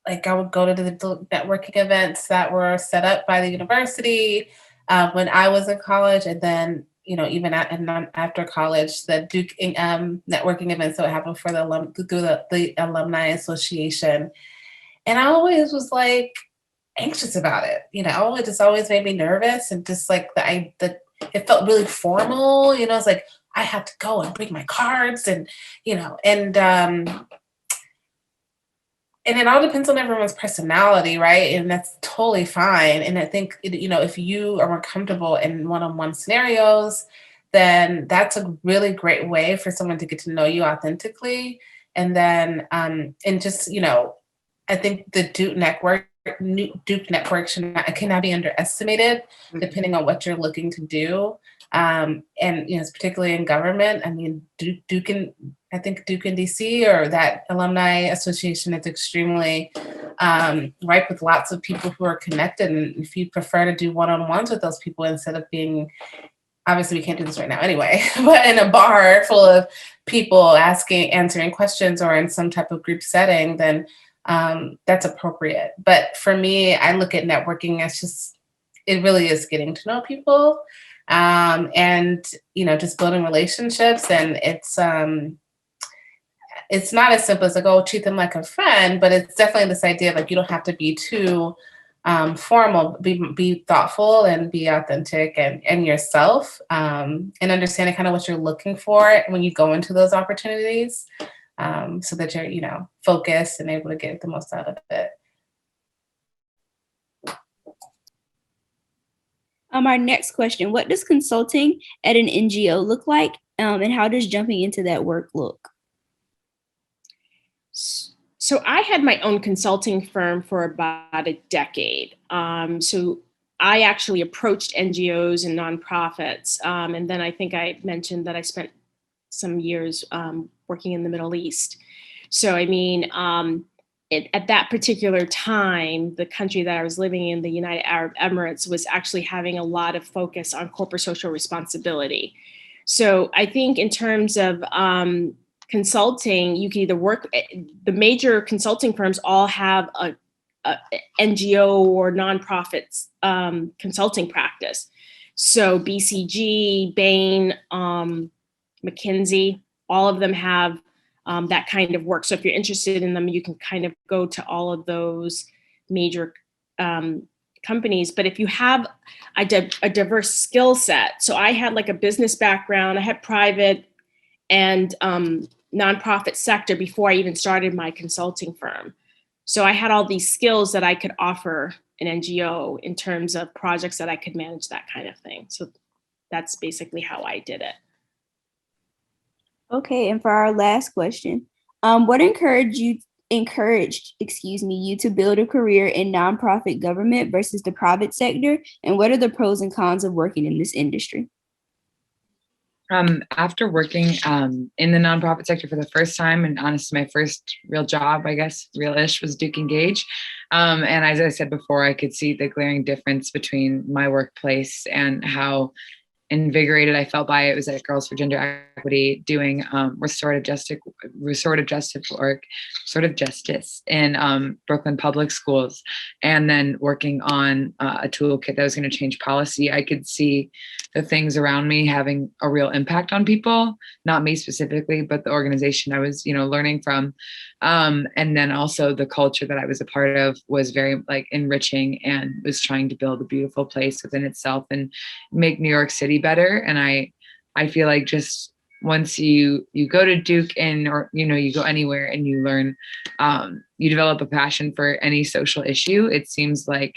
like I would go to the networking events that were set up by the university when I was in college, and then even after college, the Duke networking events that would happen for the Alumni Association, and I always was like anxious about it. It just always made me nervous, and just like it felt really formal. It's like I had to go and bring my cards, and and it all depends on everyone's personality, right? And that's totally fine. And I think, if you are more comfortable in one-on-one scenarios, then that's a really great way for someone to get to know you authentically. And then, and just, I think the Duke network cannot be underestimated, depending on what you're looking to do. And particularly in government, I mean, Duke and DC, or that alumni association, is extremely ripe with lots of people who are connected. And if you prefer to do one-on-ones with those people instead of being, obviously we can't do this right now anyway, but in a bar full of people answering questions, or in some type of group setting, then that's appropriate. But for me, I look at networking as it really is getting to know people. And just building relationships, and it's not as simple as like, treat them like a friend, but it's definitely this idea of like, you don't have to be too formal, be thoughtful and be authentic and yourself, and understanding kind of what you're looking for when you go into those opportunities, so that you're, focused and able to get the most out of it. Our next question, what does consulting at an NGO look like, and how does jumping into that work look? So I had my own consulting firm for about a decade. So I actually approached NGOs and nonprofits. And then I think I mentioned that I spent some years working in the Middle East. So, I mean, at that particular time, the country that I was living in, the United Arab Emirates, was actually having a lot of focus on corporate social responsibility. So I think in terms of consulting, you can either work, the major consulting firms all have a NGO or nonprofits consulting practice. So BCG, Bain, McKinsey, all of them have that kind of work. So if you're interested in them, you can kind of go to all of those major companies. But if you have a diverse skill set, so I had like a business background, I had private and nonprofit sector before I even started my consulting firm. So I had all these skills that I could offer an NGO in terms of projects that I could manage, that kind of thing. So that's basically how I did it. Okay, and for our last question, what encouraged you to build a career in nonprofit government versus the private sector, and what are the pros and cons of working in this industry? After working in the nonprofit sector for the first time, and honestly, my first real job, I guess, real-ish, was Duke Engage. And as I said before, I could see the glaring difference between my workplace and how invigorated I felt by it. It was at Girls for Gender Equity, doing restorative justice in Brooklyn Public Schools, and then working on a toolkit that was going to change policy. I could see the things around me having a real impact on people, not me specifically, but the organization I was, learning from. And then also the culture that I was a part of was very enriching, and was trying to build a beautiful place within itself and make New York City better. And I feel like just once you go to Duke or you go anywhere and you learn, you develop a passion for any social issue. It seems like,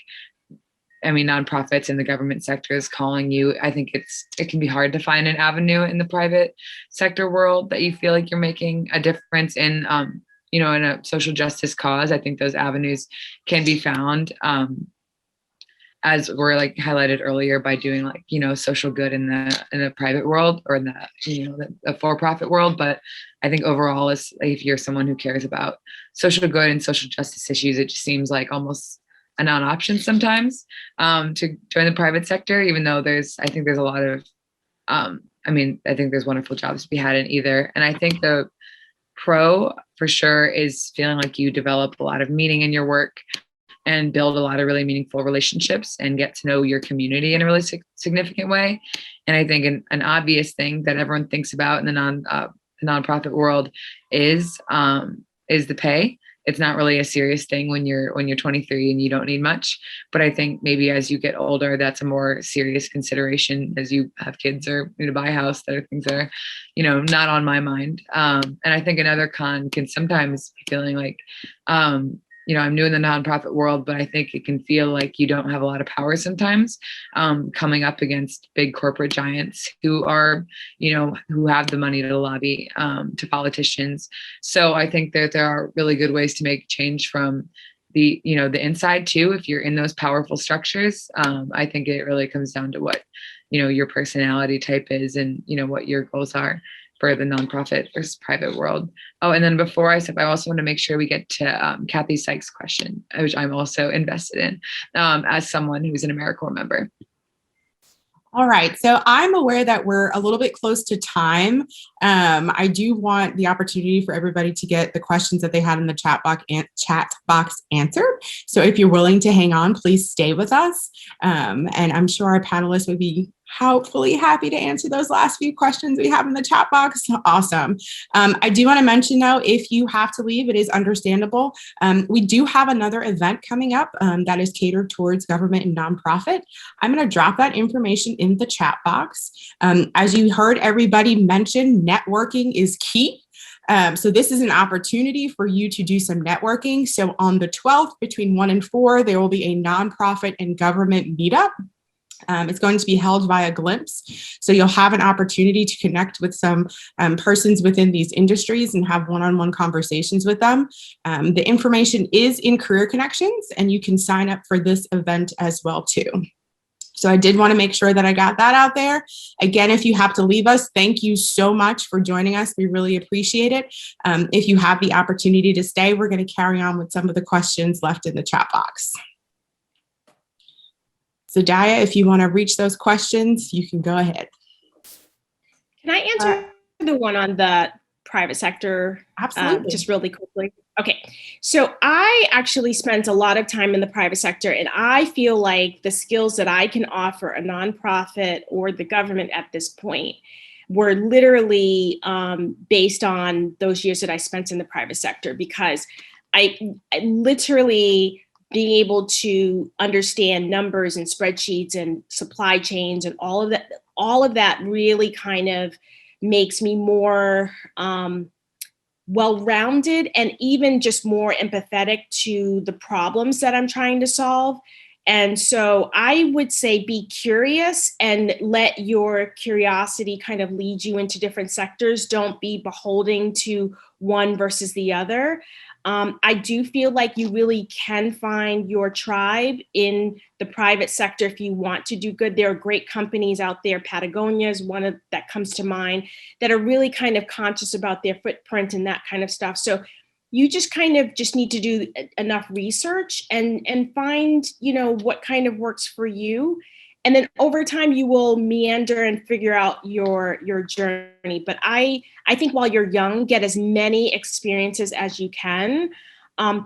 nonprofits and the government sector is calling you. I think it can be hard to find an avenue in the private sector world that you feel like you're making a difference in in a social justice cause, I think those avenues can be found, as we're like highlighted earlier, by doing like, social good in the private world, or in the for-profit world. But I think overall, is if you're someone who cares about social good and social justice issues, it just seems like almost a non-option sometimes, to join the private sector, even though I think there's a lot of, I think there's wonderful jobs to be had in either. And I think the pro for sure is feeling like you develop a lot of meaning in your work and build a lot of really meaningful relationships and get to know your community in a really significant way. And I think an obvious thing that everyone thinks about in the nonprofit world is the pay. It's not really a serious thing when you're 23 and you don't need much. But I think maybe as you get older, that's a more serious consideration as you have kids or need to buy a house. That are things that are, not on my mind. And I think another con can sometimes be feeling like, I'm new in the nonprofit world, but I think it can feel like you don't have a lot of power sometimes, coming up against big corporate giants who are, who have the money to lobby to politicians. So I think that there are really good ways to make change from the inside too. If you're in those powerful structures, I think it really comes down to what, your personality type is and, what your goals are for the nonprofit versus private world. Oh, and then before I step, I also want to make sure we get to Kathy Sykes' question, which I'm also invested in as someone who's an AmeriCorps member. All right, so I'm aware that we're a little bit close to time. I do want the opportunity for everybody to get the questions that they had in the chat box answered. So if you're willing to hang on, please stay with us. And I'm sure our panelists would be hopefully happy to answer those last few questions we have in the chat box. Awesome. I do want to mention though, if you have to leave, it is understandable. We do have another event coming up that is catered towards government and nonprofit. I'm going to drop that information in the chat box. As you heard everybody mention, networking is key. So this is an opportunity for you to do some networking. So on the 12th between 1 and 4, there will be a nonprofit and government meetup. It's going to be held via Glimpse. So you'll have an opportunity to connect with some persons within these industries and have one-on-one conversations with them. The information is in Career Connections, and you can sign up for this event as well too. So I did want to make sure that I got that out there. Again, if you have to leave us, thank you so much for joining us. We really appreciate it. If you have the opportunity to stay, we're going to carry on with some of the questions left in the chat box. So Daya, if you want to reach those questions, you can go ahead. Can I answer the one on the private sector? Absolutely. Just really quickly. Okay. So I actually spent a lot of time in the private sector, and I feel like the skills that I can offer a nonprofit or the government at this point were literally based on those years that I spent in the private sector, because I literally being able to understand numbers and spreadsheets and supply chains and all of that really kind of makes me more well-rounded and even just more empathetic to the problems that I'm trying to solve. And so I would say be curious and let your curiosity kind of lead you into different sectors. Don't be beholden to one versus the other. I do feel like you really can find your tribe in the private sector if you want to do good. There are great companies out there. Patagonia is one that comes to mind, that are really kind of conscious about their footprint and that kind of stuff. So you just kind of just need to do enough research and find, what kind of works for you. And then over time, you will meander and figure out your journey. But I think while you're young, get as many experiences as you can,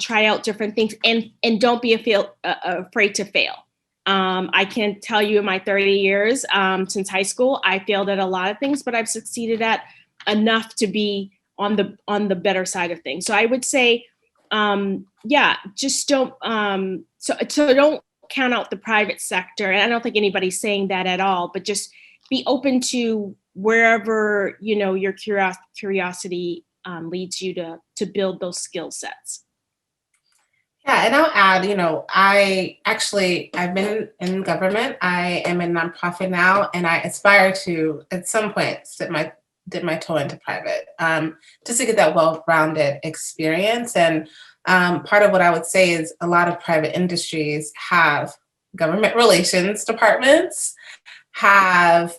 try out different things, and don't be afraid to fail. I can tell you in my 30 years since high school, I failed at a lot of things, but I've succeeded at enough to be on the better side of things. So I would say, just don't, so don't count out the private sector. And I don't think anybody's saying that at all, but just be open to wherever, your curiosity leads you to build those skill sets. Yeah, and I'll add, I've been in government. I am in nonprofit now, and I aspire to, at some point, sit my dip my toe into private, just to get that well-rounded experience. And part of what I would say is a lot of private industries have government relations departments, have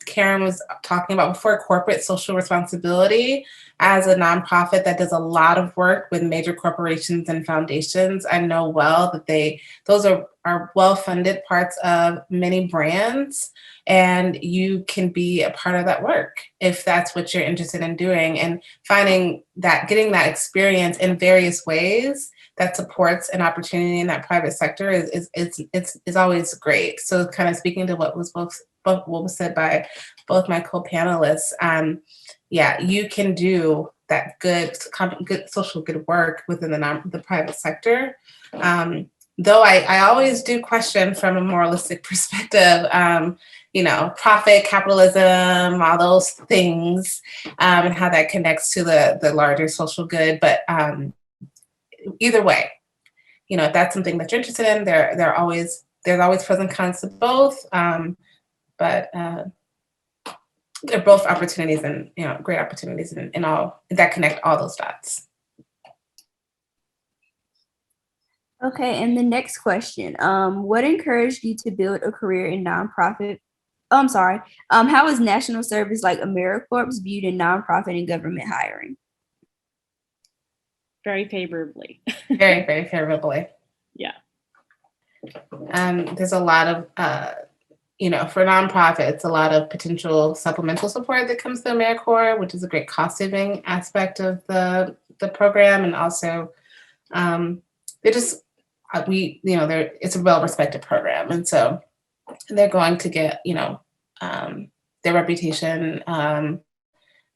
Karen was talking about before, corporate social responsibility. As a nonprofit that does a lot of work with major corporations and foundations, I know well that those are well-funded parts of many brands, and you can be a part of that work if that's what you're interested in doing, and getting that experience in various ways that supports an opportunity in that private sector is always great. So kind of speaking to what was said by both my co-panelists, you can do that good social good work within the private sector. Though I always do question from a moralistic perspective, profit, capitalism, all those things, and how that connects to the larger social good. But either way, if that's something that you're interested in, there's always pros and cons to both. But they're both opportunities, and great opportunities in all that connect all those dots. Okay, and the next question, what encouraged you to build a career in nonprofit? Oh, I'm sorry. How is national service like AmeriCorps viewed in nonprofit and government hiring? Very favorably. Very, very favorably. Yeah. There's a lot of, for nonprofits, a lot of potential supplemental support that comes to AmeriCorps, which is a great cost saving aspect of the program. And also, it's a well-respected program. And so they're going to get, their reputation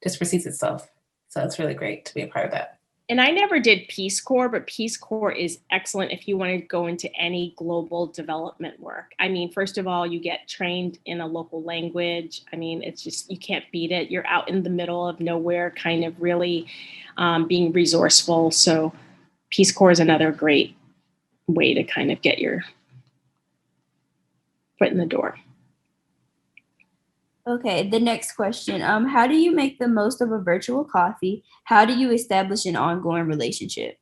just precedes itself. So it's really great to be a part of that. And I never did Peace Corps, but Peace Corps is excellent if you want to go into any global development work. I mean, first of all, you get trained in a local language. I mean, it's just, you can't beat it. You're out in the middle of nowhere, kind of really being resourceful. So Peace Corps is another great way to kind of get your foot in the door. Okay, the next question. How do you make the most of a virtual coffee? How do you establish an ongoing relationship?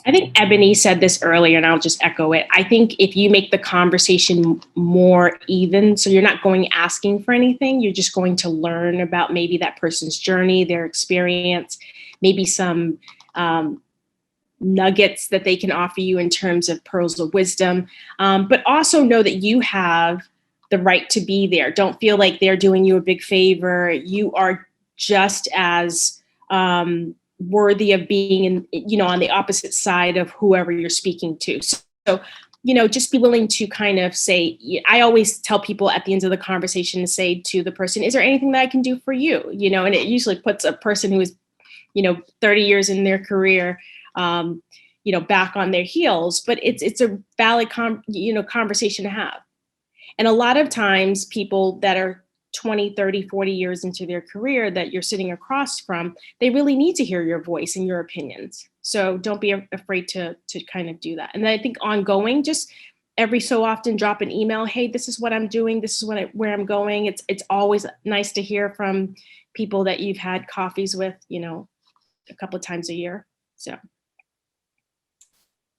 I think Ebony said this earlier, and I'll just echo it. I think if you make the conversation more even, so you're not going asking for anything, you're just going to learn about maybe that person's journey, their experience, maybe some nuggets that they can offer you in terms of pearls of wisdom, but also know that you have the right to be there. Don't feel like they're doing you a big favor. You are just as worthy of being on the opposite side of whoever you're speaking to. So, just be willing to kind of say, I always tell people at the end of the conversation to say to the person, is there anything that I can do for you? And it usually puts a person who is, 30 years in their career, back on their heels, but it's a valid conversation to have. And a lot of times people that are 20, 30, 40 years into their career that you're sitting across from, they really need to hear your voice and your opinions. So don't be afraid to kind of do that. And then I think ongoing, just every so often drop an email. Hey, this is what I'm doing. This is where I'm going. It's always nice to hear from people that you've had coffees with, a couple of times a year. So.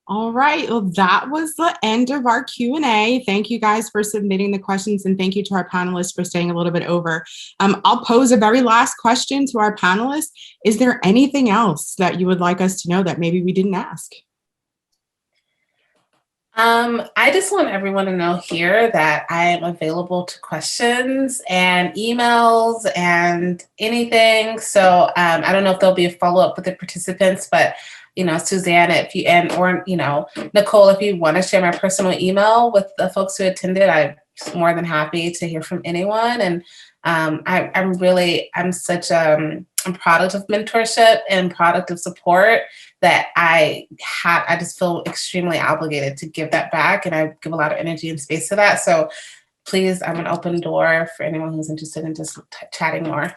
All right. Well, that was the end of our Q&A. Thank you guys for submitting the questions, and thank you to our panelists for staying a little bit over. I'll pose a very last question to our panelists. Is there anything else that you would like us to know that maybe we didn't ask? I just want everyone to know here that I am available to questions and emails and anything. So I don't know if there'll be a follow-up with the participants, but Suzanne, Nicole, if you want to share my personal email with the folks who attended, I'm more than happy to hear from anyone. And I'm such a product of mentorship and product of support that I just feel extremely obligated to give that back. And I give a lot of energy and space to that. So please, I'm an open door for anyone who's interested in just chatting more.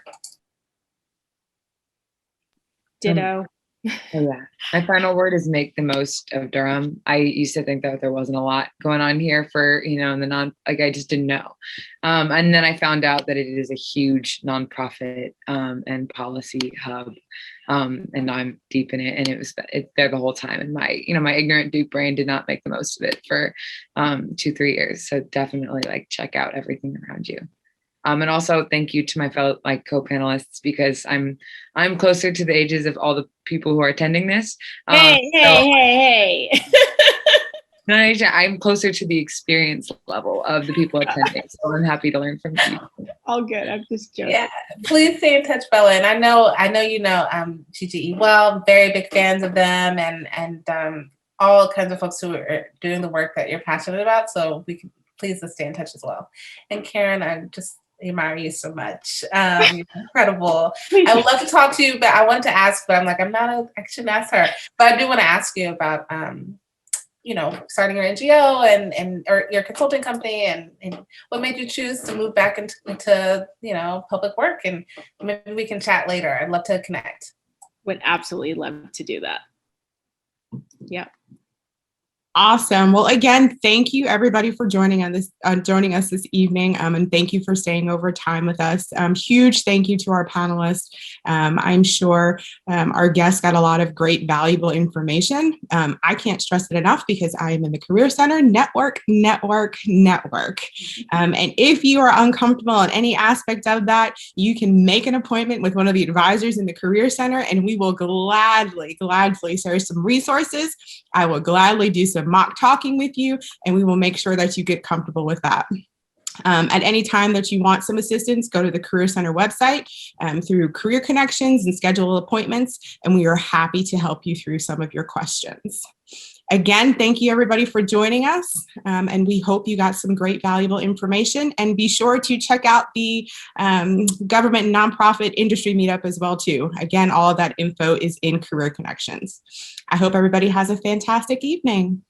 Ditto. Oh, yeah. My final word is make the most of Durham. I used to think that there wasn't a lot going on here for, in the I just didn't know. And then I found out that it is a huge nonprofit and policy hub. And now I'm deep in it, and it's there the whole time. And my ignorant Duke brain did not make the most of it for 2-3 years. So definitely check out everything around you. And also thank you to my fellow co-panelists, because I'm closer to the ages of all the people who are attending this. Hey. No, I'm closer to the experience level of the people attending. So I'm happy to learn from you. All good. I'm just joking. Yeah, please stay in touch, Bella. And I know you know GGE well, very big fans of them, and all kinds of folks who are doing the work that you're passionate about. So we can please stay in touch as well. And Karen, I just admire you so much. You're incredible. I would love to talk to you, but I wanted to ask, but I shouldn't ask her. But I do want to ask you about starting your NGO or your consulting company, and what made you choose to move back into public work, and maybe we can chat later. I'd love to connect. Would absolutely love to do that. Yep. Awesome. Well, again, thank you everybody for joining us this evening, and thank you for staying over time with us. Huge thank you to our panelists. I'm sure our guests got a lot of great, valuable information. I can't stress it enough, because I am in the Career Center. Network. And if you are uncomfortable in any aspect of that, you can make an appointment with one of the advisors in the Career Center, and we will gladly share some resources. I will gladly do some mock talking with you, and we will make sure that you get comfortable with that. At any time that you want some assistance, go to the Career Center website through Career Connections and schedule appointments, and we are happy to help you through some of your questions. Again, thank you everybody for joining us, and we hope you got some great, valuable information. And be sure to check out the government and nonprofit industry meetup as well too. Again, all of that info is in Career Connections. I hope everybody has a fantastic evening.